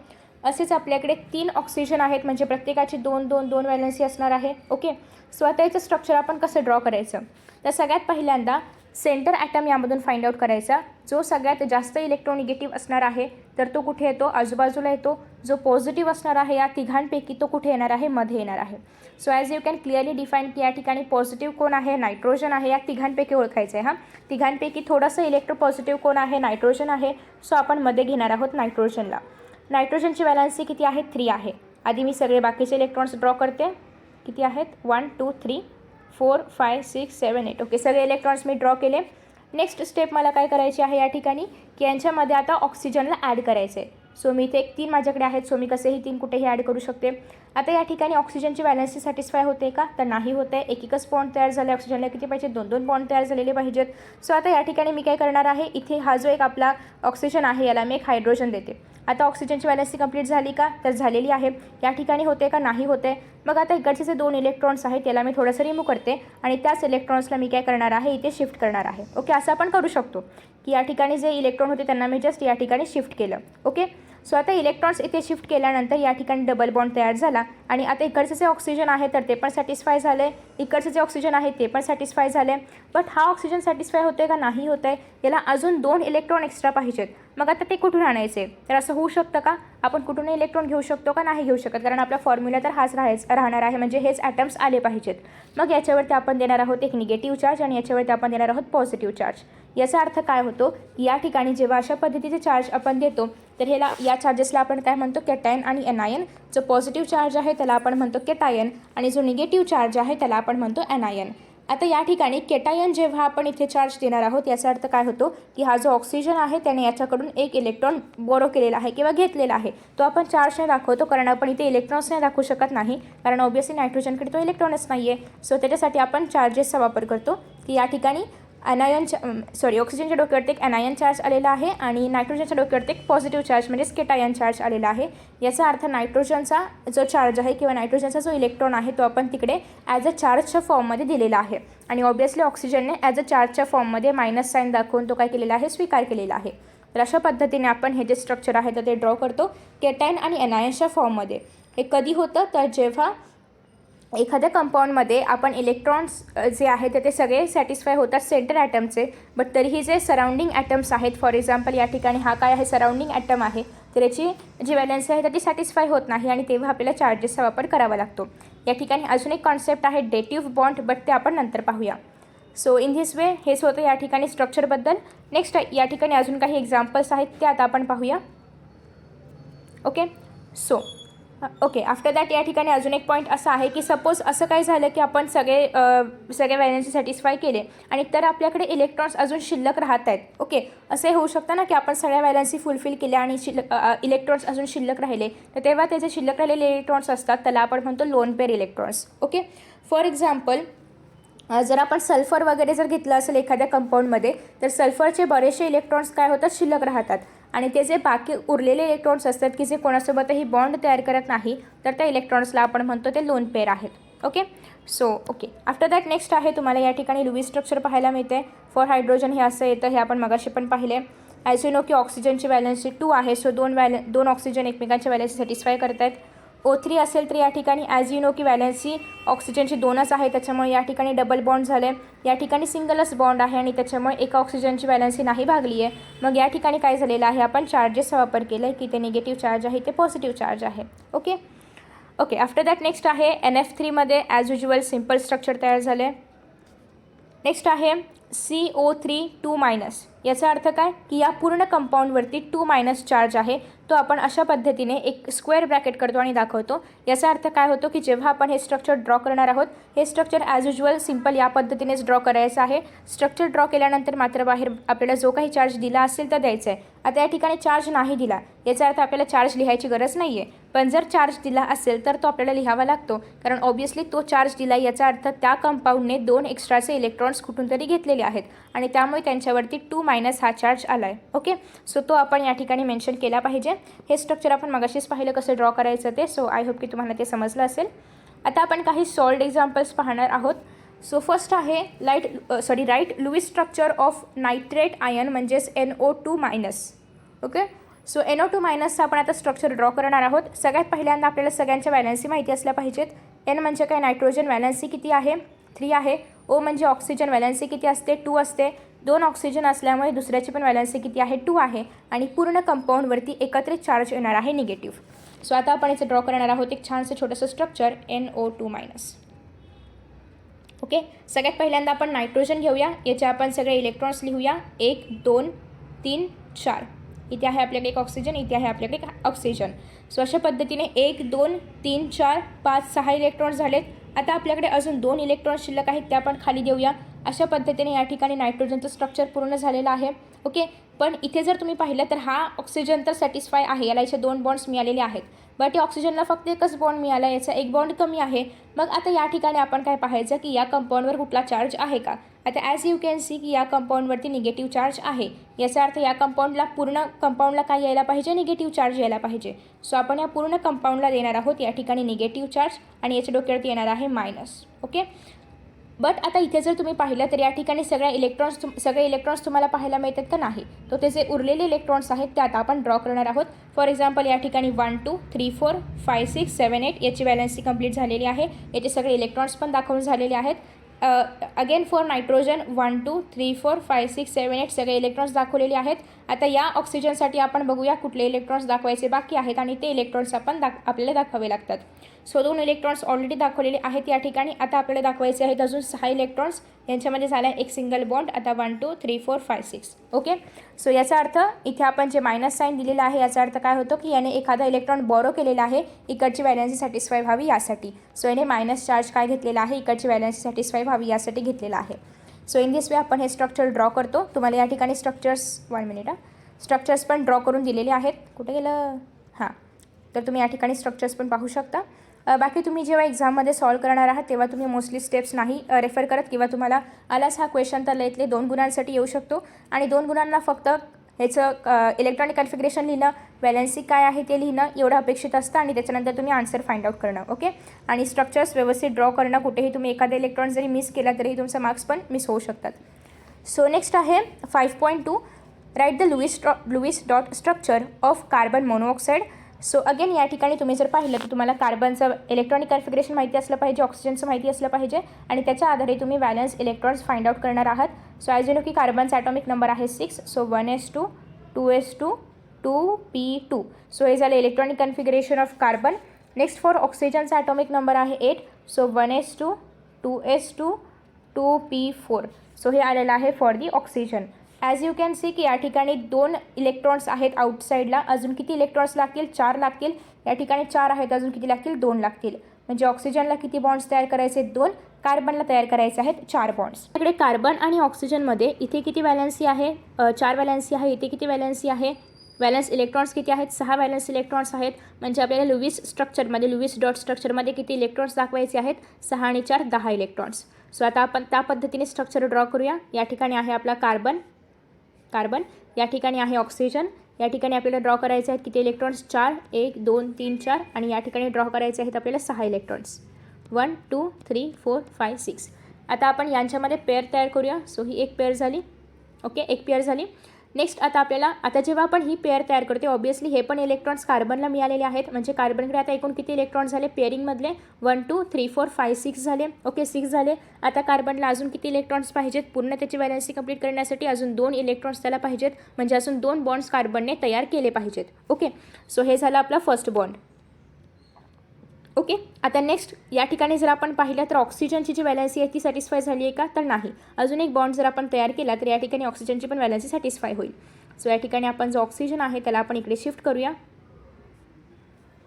असेच आपल्याकडे 3 ऑक्सिजन आहेत म्हणजे प्रत्येकाची 2 2 2 व्हॅलेन्सी असणार आहे. ओके, सो आता याचं स्ट्रक्चर आपण कसं ड्रॉ करायचं, तर सगळ्यात पहिल्यांदा सेंटर ॲटम यामधून फाइंड आउट करायचा. जो सगळ्यात जास्त इलेक्ट्रोनिगेटिव्ह असणार आहे तर तो कुठे येतो, आजूबाजूला येतो. जो पॉझिटिव्ह असणार आहे या तिघांपैकी तो कुठे येणार आहे, मध्ये येणार आहे. So as you can clearly define की या ठिकाणी पॉझिटिव्ह कोण आहे, नायट्रोजन आहे. या तिघांपैकी ओळखायचं आहे. तिघांपैकी थोडंसं इलेक्ट्रो पॉझिटिव्ह कोण आहे, नायट्रोजन आहे. सो आपण मध्ये घेणार आहोत नायट्रोजनला. नायट्रोजनची व्हॅलेन्सी किती आहे 3 आहे. आधी मी सगळे बाकीचे इलेक्ट्रॉन्स ड्रॉ करते. किती आहेत 1 2 3 4 5 6 7 8. ओके, सगळे इलेक्ट्रॉन्स मी ड्रॉ केले. नेक्स्ट स्टेप मला काय करायची आहे या ठिकाणी की यांच्यामध्ये आता ऑक्सिजनला ॲड करायचं आहे. सो मी इथे एक 3 माझ्याकडे आहेत. सो मी कसेही 3 कुठेही ॲड करू शकते. आता या ठिकाणी ऑक्सिजनची व्हॅलेन्सी सॅटिस्फाय होते का, तर नाही होते. एकच बॉन्ड तयार झाले. ऑक्सिजनला किती पाहिजे, 2 2 बॉन्ड तयार झालेले पाहिजेत. सो आता या ठिकाणी मी काय करणार आहे, इथे हा जो एक आपला ऑक्सिजन आहे याला मी एक हायड्रोजन देते. आता ऑक्सिजनची व्हॅलेन्सी कंप्लीट झाली का, तर झालेली आहे. या ठिकाणी होते का, नाही होते. मग आता इकडचे जे 2 इलेक्ट्रॉन्स आहेत याला मी थोडंसं रिमूव्ह करते आणि त्याच इलेक्ट्रॉन्सला मी काय करणार आहे, इथे शिफ्ट करणार आहे. ओके, असं आपण करू शकतो की या ठिकाणी जे इलेक्ट्रॉन होते त्यांना मी जस्ट या ठिकाणी शिफ्ट केलं. ओके, सो आता इलेक्ट्रॉन्स इथे शिफ्ट केल्यानंतर या ठिकाणी डबल बॉन्ड तयार झाला आणि आता इकडचे जे ऑक्सिजन आहे तर ते पण सॅटिस्फाय झाले. इकडचे जे ऑक्सिजन आहे ते पण सॅटिस्फाय झाले. बट हा ऑक्सिजन सॅटिस्फाय होते का, नाही होत आहे. याला अजून 2 इलेक्ट्रॉन एक्स्ट्रा पाहिजेत. मग आता ते कुठून आणायचे, तर असं होऊ शकतं का, आपण कुठूनही इलेक्ट्रॉन घेऊ शकतो का, नाही घेऊ शकत. कारण आपला फॉर्म्युला तर हाच राहणार आहे, म्हणजे हेच ॲटम्स आले पाहिजेत. मग याच्यावरती आपण देणार आहोत एक निगेटिव्ह चार्ज आणि याच्यावरती आपण देणार आहोत पॉझिटिव्ह चार्ज. याचा अर्थ काय होतो की या ठिकाणी जेव्हा अशा पद्धतीचे चार्ज आपण देतो तर ह्याला, या चार्जेसला आपण काय म्हणतो, कॅटायन आणि एनायन. जो पॉझिटिव्ह चार्ज आहे त्याला आपण म्हणतो कॅटायन आणि जो निगेटिव्ह चार्ज आहे त्याला आपण म्हणतो एनायन. आता या ठिकाणी केटायन जेव्हा आपण इथे चार्ज देणार आहोत याचा अर्थ काय होतो की हा जो ऑक्सिजन आहे त्याने याच्याकडून एक इलेक्ट्रॉन बोरो केलेला आहे किंवा घेतलेला आहे. तो आपण चार्जने दाखवतो कारण आपण इथे इलेक्ट्रॉन्सने दाखवू शकत नाही, कारण ऑब्वियसली नायट्रोजनकडे तो इलेक्ट्रॉनच नाही आहे. सो त्याच्यासाठी आपण चार्जेसचा वापर करतो की या ठिकाणी ऑक्सिजनच्या डोक्यावरती एक एनायन चार्ज आलेला आहे आणि नायट्रोजनच्या डोक्यावरती एक पॉझिटिव्ह चार्ज म्हणजेच केटायन चार्ज आलेला आहे. याचा अर्थ नायट्रोजनचा जो चार्ज आहे किंवा नायट्रोजनचा जो इलेक्ट्रॉन आहे तो आपण तिकडे ॲज अ चार्जच्या फॉर्ममध्ये दिलेला आहे आणि ऑब्वियसली ऑक्सिजनने ॲज अ चार्जच्या फॉर्ममध्ये मायनस साईन दाखवून तो काय केलेला आहे, स्वीकार केलेला आहे. तर अशा पद्धतीने आपण हे जे स्ट्रक्चर आहे तर ते ड्रॉ करतो केटायन आणि एनायनच्या फॉर्ममध्ये. हे कधी होतं, तर जेव्हा एखाद्या कंपाऊंडमध्ये आपण इलेक्ट्रॉन्स जे आहेत ते सगळे सॅटिस्फाय होतात सेंटर ॲटमचे, बट तरीही जे सराउंडिंग ॲटम्स आहेत, फॉर एक्झाम्पल या ठिकाणी हा काय आहे, सराउंडिंग ॲटम आहे, तर याची जी व्हॅलेन्सी आहे तर ती सॅटिस्फाय होत नाही आणि तेव्हा आपल्याला चार्जेसचा वापर करावा लागतो. या ठिकाणी अजून एक कॉन्सेप्ट आहे डेटिव्ह बॉन्ड, बट ते आपण नंतर पाहूया. सो इन धिस वे हेच होतं या ठिकाणी स्ट्रक्चरबद्दल. नेक्स्ट या ठिकाणी अजून काही एक्झाम्पल्स आहेत ते आता आपण पाहूया. ओके, ओके, आफ्टर दॅट या ठिकाणी अजून एक पॉईंट असा आहे की सपोज असं काय झालं की आपण सगळे व्हॅलेन्सी सॅटिस्फाय केले आणि तर आपल्याकडे इलेक्ट्रॉन्स अजून शिल्लक राहत आहेत. ओके, असं होऊ शकतं ना की आपण सगळ्या व्हॅलेन्सी फुलफिल केल्या आणि इलेक्ट्रॉन्स अजून शिल्लक राहिले, तर तेव्हा त्याचे शिल्लक राहिलेले इलेक्ट्रॉन्स असतात त्याला आपण म्हणतो lone pair electrons. Okay, for example जर आपण सल्फर वगैरे जर घेतलं असेल एखाद्या कंपाऊंडमध्ये तर सल्फरचे बरेचसे इलेक्ट्रॉन्स काय होतात, शिल्लक राहतात आणि ते जे बाकी उरलेले इलेक्ट्रॉन्स असतात की जे कोणासोबतही बॉन्ड तयार करत नाही तर त्या इलेक्ट्रॉन्सला आपण म्हणतो ते लोन पेअर आहेत. Okay, okay, after that next आहे तुम्हाला या ठिकाणी लुईस स्ट्रक्चर पाहायला मिळते. फॉर हायड्रोजन हे असं येतं, हे आपण मगाशी पण पाहिले. ॲज यू नो की ऑक्सिजनची व्हॅलेन्सी 2 आहे. सो दोन ऑक्सिजन एकमेकांच्या व्हॅलेन्सी सॅटिस्फाय करत आहेत. O3 असेल तर या ठिकाणी ॲज यू नो की व्हॅलेन्सी ऑक्सिजनची 2च आहे, त्याच्यामुळे या ठिकाणी डबल बॉन्ड झाले. या ठिकाणी सिंगलच बॉन्ड आहे आणि त्याच्यामुळे एका ऑक्सिजनची व्हॅलेन्सी नाही भागली आहे. मग या ठिकाणी काय झालेलं आहे, आपण चार्जेसचा वापर केला आहे की ते निगेटिव्ह चार्ज आहे ते पॉझिटिव्ह चार्ज आहे. ओके, आफ्टर दॅट नेक्स्ट आहे NF3मध्ये ॲज युज्युअल सिम्पल स्ट्रक्चर तयार झाले. नेक्स्ट आहे CO3 2- याचा अर्थ काय की या पूर्ण कंपाऊंडवरती 2- चार्ज आहे, तो आपण अशा पद्धतीने एक स्क्वेअर ब्रॅकेट करतो आणि दाखवतो. याचा अर्थ काय होतो की जेव्हा आपण हे स्ट्रक्चर ड्रॉ करणार आहोत, हे स्ट्रक्चर ॲज युजल सिम्पल या पद्धतीनेच ड्रॉ करायचं आहे. स्ट्रक्चर ड्रॉ केल्यानंतर मात्र बाहेर आपल्याला जो काही चार्ज दिला असेल तर द्यायचा आहे. आता या ठिकाणी चार्ज नाही दिला, याचा अर्थ आपल्याला चार्ज लिहायची गरज नाही आहे. पण जर चार्ज दिला असेल तर तो आपल्याला लिहावा लागतो, कारण ऑब्व्हियसली तो चार्ज दिला याचा अर्थ त्या कंपाऊंडने 2 एक्स्ट्राचे इलेक्ट्रॉन्स कुठून तरी घेतलेले आहेत आणि त्यामुळे त्यांच्यावरती 2- हा चार्ज आला आहे. ओके, सो तो आपण या ठिकाणी मेन्शन केला पाहिजे. हे स्ट्रक्चर आपण मगाशीच पाहिलं कसं ड्रॉ करायचं ते. सो आय होप की तुम्हाला ते समजलं असेल. आता आपण काही सॉल्ड एक्झाम्पल्स पाहणार आहोत. सो फर्स्ट आहे write Lewis structure of nitrate ion म्हणजेच NO2-. ओके, सो NO2- आपण आता स्ट्रक्चर ड्रॉ करणार आहोत. सगळ्यात पहिल्यांदा आपल्याला सगळ्यांच्या व्हॅलन्सी माहिती असल्या पाहिजेत. N म्हणजे काय, नायट्रोजन, व्हॅलन्सी किती आहे 3 आहे. O म्हणजे ऑक्सिजन, व्हॅलन्सी किती असते 2 असते. 2 ऑक्सिजन असल्यामुळे दुसऱ्याची पण व्हॅलन्सी किती आहे 2 आहे आणि पूर्ण कंपाऊंडवरती एकत्रित चार्ज येणार आहे निगेटिव्ह. सो आता आपण इथे ड्रॉ करणार आहोत एक छानसं छोटंसं स्ट्रक्चर NO2-. ओके, सगळ्यात पहिल्यांदा आपण नायट्रोजन घेऊया. याचे आपण सगळे इलेक्ट्रॉन्स लिहूया 1 2 3 4. इथे आहे आपल्याकडे एक ऑक्सिजन, इथे आहे आपल्याकडे एक ऑक्सिजन. सो अशा पद्धतीने 1 2 3 4 5 6 इलेक्ट्रॉन्स झालेत. आता आपल्याकडे अजून 2 इलेक्ट्रॉन्स शिल्लक आहेत, त्या आपण खाली देऊया. अशा पद्धतीने या ठिकाणी नायट्रोजनचं स्ट्रक्चर पूर्ण झालेलं आहे. ओके, पण इथे जर तुम्ही पाहिलं तर हा ऑक्सिजन तर सॅटिस्फाय आहे, याला याचे 2 बॉन्ड्स मिळालेले आहेत. बट या ऑक्सिजनला फक्त एकच बॉन्ड मिळाला, याचा एक बॉन्ड कमी आहे. मग आता या ठिकाणी आपण काय पाहायचं की या कंपाऊंडवर कुठला चार्ज आहे का. आता ॲज यू कॅन सी की या कंपाऊंडवरती निगेटिव्ह चार्ज आहे. याचा अर्थ या पूर्ण कंपाऊंडला काय यायला पाहिजे, निगेटिव्ह चार्ज यायला पाहिजे. सो आपण या पूर्ण कंपाऊंडला देणार आहोत या ठिकाणी निगेटिव्ह चार्ज आणि याच्या डोक्यावरती येणार आहे मायनस. ओके, बट आता इथे जर तुम्ही पाहिलं तर या ठिकाणी सगळे इलेक्ट्रॉन्स तुम्हाला पाहायला मिळतात का नाही. तो ते जे उरलेले इलेक्ट्रॉन्स आहेत ते आता आपण ड्रॉ करणार आहोत. फॉर एक्झाम्पल या ठिकाणी 1 2 3 4 5 6 7 8 याची व्हॅलन्सी कंप्लीट झालेली आहे. याचे सगळे इलेक्ट्रॉन्स पण दाखवून झालेले आहेत. अगेन फॉर नायट्रोजन 1 2 3 4 5 6 7 8 सगळे इलेक्ट्रॉन्स दाखवलेले आहेत. आता या ऑक्सिजनसाठी आपण बघूया कुठले इलेक्ट्रॉन्स दाखवायचे बाकी आहेत आणि ते इलेक्ट्रॉन्स आपण आपल्याला दाखवावे लागतात. सो 2 इलेक्ट्रॉन्स ऑलरेडी दाखवलेले आहेत या ठिकाणी. आता आपल्याला दाखवायचे आहेत अजून 6 इलेक्ट्रॉन्स. यांच्यामध्ये झाला एक सिंगल बॉन्ड. आता 1 2 3 4 5 6. ओके, सो याचा अर्थ इथे आपण जे मायनस साईन दिलेला आहे याचा अर्थ काय होतो की याने एखादा इलेक्ट्रॉन बॉरो केलेला आहे इकडची व्हॅलन्सी सॅटिस्फाय व्हावी यासाठी. सो याने मायनस चार्ज काय घेतलेला आहे, इकडची व्हॅलन्सी सॅटिस्फाय व्हावी यासाठी घेतलेला आहे. सो इन दिस वे आपण हे स्ट्रक्चर ड्रॉ करतो. तुम्हाला या ठिकाणी स्ट्रक्चर्स पण ड्रॉ करून दिलेले आहेत. कुठे गेलं, हां, तर तुम्ही या ठिकाणी स्ट्रक्चर्स पण पाहू शकता. बाकी तुम्ही जेव्हा एक्झाममध्ये सॉल्व करणार आहात तेव्हा तुम्ही मोस्टली स्टेप्स नाही रेफर करत, किंवा तुम्हाला आलाच हा क्वेश्चन तर लयतले 2 गुणांसाठी येऊ शकतो आणि 2 गुणांना फक्त ह्याचं इलेक्ट्रॉनिक कन्फिगरेशन लिहिणं, व्हॅलन्सी काय आहे ते लिहिणं एवढं अपेक्षित असतं आणि त्याच्यानंतर तुम्ही आन्सर फाइंड आउट करणं. ओके, आणि स्ट्रक्चर्स व्यवस्थित ड्रॉ करणं. कुठेही तुम्ही एखादा इलेक्ट्रॉन जरी मिस केला तरी तुमचा मार्क्स पण मिस होऊ शकतात. सो नेक्स्ट आहे 5.2 write the Lewis dot structure of carbon monoxide. So again या ठिकाणी तुम्ही जर पाहिलं तर तुम्हाला कार्बनचं इलेक्ट्रॉनिक कन्फिगरेशन माहिती असलं पाहिजे, ऑक्सिजनचं माहिती असलं पाहिजे आणि त्याच्या आधारे तुम्ही व्हॅलन्स इलेक्ट्रॉन्स फाइंड आउट करणार आहात. सो ॲज यू नो की कार्बनचा ॲटॉमिक नंबर आहे 6. So 1s2 2s2 2p2. So हे झालं electronic configuration of carbon. Next for ऑक्सिजनचा ॲटॉमिक नंबर आहे 8. So 1s2 2s2 2p4. So हे आलेलं आहे for the oxygen. As you can see की या ठिकाणी 2 इलेक्ट्रॉन्स आहेत आउटसाईडला. अजून किती इलेक्ट्रॉन्स लागतील, 4 लागतील. या ठिकाणी 4 आहेत, अजून किती लागतील, 2 लागतील. म्हणजे ऑक्सिजनला किती बॉन्ड्स तयार करायचे, 2. कार्बनला तयार करायचे आहेत 4 बॉन्ड्स. इकडे कार्बन आणि ऑक्सिजनमध्ये इथे किती व्हॅलन्सी आहे, 4 व्हॅलन्सी आहे. इथे किती व्हॅलन्सी आहे, व्हॅलन्स इलेक्ट्रॉन्स किती आहेत, 6 व्हॅलन्स इलेक्ट्रॉन्स आहेत. म्हणजे आपल्याला लुईस डॉट स्ट्रक्चरमध्ये किती इलेक्ट्रॉन्स दाखवायचे आहेत, 6 आणि 4 10 इलेक्ट्रॉन्स. सो आता आपण त्या पद्धतीने स्ट्रक्चर ड्रॉ करूया. या ठिकाणी आहे आपला कार्बन, या ठिकाणी आहे ऑक्सिजन. या ठिकाणी आपल्याला ड्रॉ करायचे आहेत किती इलेक्ट्रॉन्स, 4 1 2 3 4 आणि या ठिकाणी ड्रॉ करायचे आहेत आपल्याला 6 इलेक्ट्रॉन्स 1 2 3 4 5 6. आता आपण यांच्यामध्ये पेअर तयार करूया. सो ही एक पेअर झाली. ओके, एक पेअर झाली. नेक्स्ट आता जेव्हा आपण ही पेअर तयार करते ऑब्वियसली हे पण इलेक्ट्रॉन्स कार्बनला मिळालेले आहेत. म्हणजे कार्बनकडे आता एकूण किती इलेक्ट्रॉन्स झाले पेअरिंगमधले 1 2 3 4 5 6 झाले. ओके, 6 झाले. आता कार्बनला अजून किती इलेक्ट्रॉन्स पाहिजेत, पूर्ण त्याची व्हॅलन्सी कंप्लीट करण्यासाठी अजून 2 इलेक्ट्रॉन्स त्याला पाहिजेत. म्हणजे अजून 2 बॉन्ड्स कार्बनने तयार केले पाहिजेत. ओके, सो हे झालं आपला फर्स्ट बॉन्ड. ओके. आता नेक्स्ट या ठिकाणी जर आपण पाहिलं तर ऑक्सिजनची जी व्हॅलन्सी आहे ती सॅटिस्फाय झाली आहे का, तर नाही. अजून एक बॉन्ड जर आपण तयार केला तर या ठिकाणी ऑक्सिजनची पण व्हॅलन्सी सॅटिस्फाय होईल. सो या ठिकाणी आपण जो ऑक्सिजन आहे त्याला आपण इकडे शिफ्ट करूया.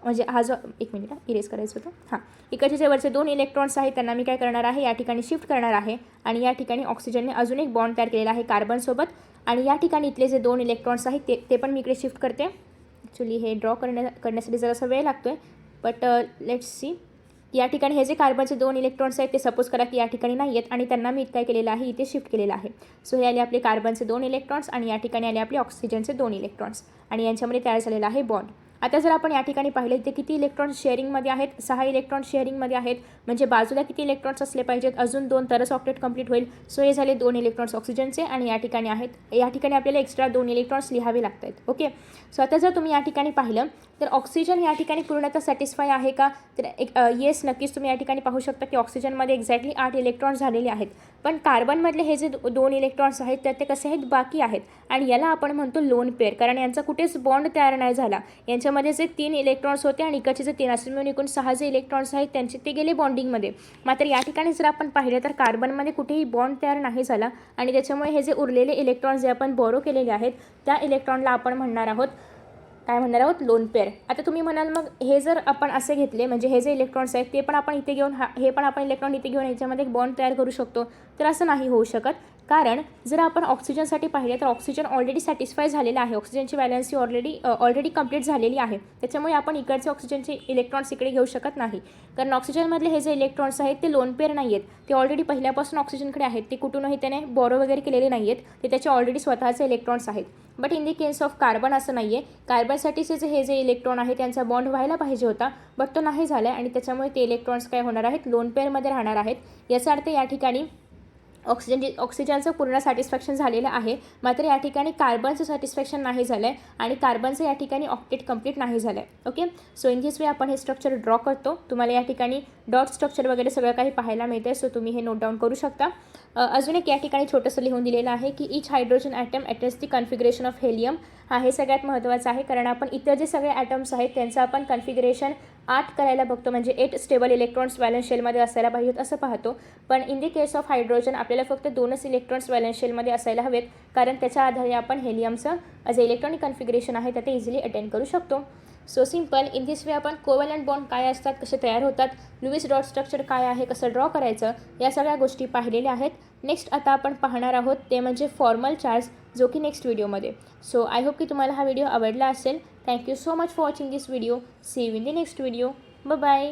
म्हणजे हा जो एक मिनिट इरेज करायचं होतं. हां, इकडचे जे वरचे 2 इलेक्ट्रॉन्स आहेत त्यांना मी काय करणार आहे, या ठिकाणी शिफ्ट करणार आहे. आणि या ठिकाणी ऑक्सिजनने अजून एक बॉन्ड तयार केलेला आहे कार्बनसोबत. आणि या ठिकाणी इथले जे 2 इलेक्ट्रॉन्स आहेत ते पण मी इकडे शिफ्ट करते. ॲक्च्युली हे ड्रॉ करण्यासाठी जरासा वेळ लागतो आहे, बट लेट्स सी. या ठिकाणी हे जे कार्बनचे 2 इलेक्ट्रॉन्स आहेत ते सपोज करा की या ठिकाणी नाही आहेत आणि त्यांना मी काय केलेलं आहे, इथे शिफ्ट केलेलं आहे. सो हे आले आपले कार्बनचे 2 इलेक्ट्रॉन्स आणि या ठिकाणी आले आपले ऑक्सिजनचे 2 इलेक्ट्रॉन्स आणि यांच्यामध्ये तयार झालेला आहे बॉन्ड. आता जर आपण या ठिकाणी पाहिलं इथे किती इलेक्ट्रॉन्स शेअरिंगमध्ये आहेत, 6 इलेक्ट्रॉन्स शेअरिंगमध्ये आहेत. म्हणजे बाजूला किती इलेक्ट्रॉन्स असले पाहिजेत, अजून 2 तरच ऑक्टेट कंप्लीट होईल. सो हे झाले 2 इलेक्ट्रॉन्स ऑक्सिजनचे आणि या ठिकाणी आहेत, या ठिकाणी आपल्याला एक्स्ट्रा 2 इलेक्ट्रॉन्स लिहावे लागत आहेत. ओके. सो आता जर तुम्ही या ठिकाणी पाहिलं तर ऑक्सिजन या ठिकाणी पूर्णतः सॅटिस्फाय आहे का, तर येस नक्कीच. तुम्ही या ठिकाणी पाहू शकता की ऑक्सिजनमध्ये एक्झॅक्टली 8 इलेक्ट्रॉन्स झालेले आहेत. पण कार्बनमधले हे जे 2 इलेक्ट्रॉन्स आहेत तर ते कसे आहेत, बाकी आहेत. आणि याला आपण म्हणतो लोन पेअर, कारण यांचा कुठेच बॉन्ड तयार नाही झाला. यांच्यामध्ये जे 3 इलेक्ट्रॉन्स होते आणि इकडचे जे 3 असे मिळून एकूण 6 जे इलेक्ट्रॉन्स आहेत त्यांचे ते गेले बॉन्डिंगमध्ये. मात्र या ठिकाणी जर आपण पाहिलं तर कार्बनमध्ये कुठेही बॉन्ड तयार नाही झाला आणि त्याच्यामुळे हे जे उरलेले इलेक्ट्रॉन्स जे आपण बोरो केलेले आहेत त्या इलेक्ट्रॉनला आपण म्हणणार आहोत, काय म्हणणार आहोत, लोन पेअर. आता तुम्ही म्हणाल मग हे जर आपण असे घेतले, म्हणजे हे जे इलेक्ट्रॉन्स आहेत ते पण आपण इथे घेऊन हे पण आपण इलेक्ट्रॉन इथे घेऊन याच्यामध्ये एक बॉन्ड तयार करू शकतो, तर असं नाही होऊ शकत. कारण जर आपण ऑक्सिजनसाठी पाहिले तर ऑक्सिजन ऑलरेडी सॅटिस्फाय झालेला आहे. ऑक्सिजनची व्हॅलन्सी ऑलरेडी कंप्लीट झालेली आहे. त्याच्यामुळे आपण इकडचे ऑक्सिजनचे इलेक्ट्रॉन्स इकडे घेऊ शकत नाही. कारण ऑक्सिजनमधले हे जे इलेक्ट्रॉन्स आहेत ते लोन पेअर नाही आहेत. ते ऑलरेडी पहिल्यापासून ऑक्सिजनकडे आहेत. ते कुठूनही त्याने बोरो वगैरे केलेले नाही आहेत. ते त्याचे ऑलरेडी स्वतःचे इलेक्ट्रॉन्स आहेत. But in the case of carbon असं नाही आहे. कार्बनसाठीचे हे जे इलेक्ट्रॉन आहे त्यांचा बॉन्ड व्हायला पाहिजे होता, बट तो नाही झाला आहे आणि त्याच्यामुळे ते इलेक्ट्रॉन्स काय होणार आहेत, लोन पेअरमध्ये राहणार आहेत. याचा अर्थ या ठिकाणी ऑक्सिजनचं पूर्ण सॅटिस्फॅक्शन झालेलं आहे, मात्र या ठिकाणी कार्बनचं सॅटिस्फॅक्शन नाही झालं आहे आणि कार्बनचं या ठिकाणी ऑक्टेट कंप्लीट नाही झालं आहे. Okay. So in this way आपण हे स्ट्रक्चर ड्रॉ करतो. तुम्हाला या ठिकाणी डॉट स्ट्रक्चर वगैरे सगळं काही पाहायला मिळते. सो तुम्ही हे नोट डाऊन करू शकता. अजून एक या ठिकाणी छोटंसं लिहून दिलेलं आहे की इच हायड्रोजन ॲटम अटेस्ट दी कन्फिगरेशन ऑफ हेलियम. हे सगळ्यात महत्त्वाचं आहे, कारण आपण इतर जे सगळे ॲटम्स आहेत त्यांचं आपण कन्फिगरेशन 8 करायला बघतो, म्हणजे 8 स्टेबल इलेक्ट्रॉन्स व्हॅलन्स शेलमध्ये असायला पाहिजेत असं पाहतो. पण in the case of hydrogen आपल्याला फक्त 2च इलेक्ट्रॉन्स व्हॅलन्स शेलमध्ये असायला हवेत, कारण त्याच्या आधारे आपण हेलियमचं जे इलेक्ट्रॉनिक कन्फिगरेशन आहे ते इझिली अटेंड करू शकतो. So simple. In this way आपण कोव्हॅलंट बॉन्ड काय असतात, कसे तयार होतात, लुईस डॉट स्ट्रक्चर काय आहे, कसं ड्रॉ करायचं, या सगळ्या गोष्टी पाहिलेल्या आहेत. नेक्स्ट आता आपण पाहणार आहोत ते म्हणजे फॉर्मल चार्ज, जो की नेक्स्ट व्हिडिओमध्ये. सो आय होप की तुम्हाला हा व्हिडिओ आवडला असेल. Thank you so much for watching this video. See you in the next video. Bye.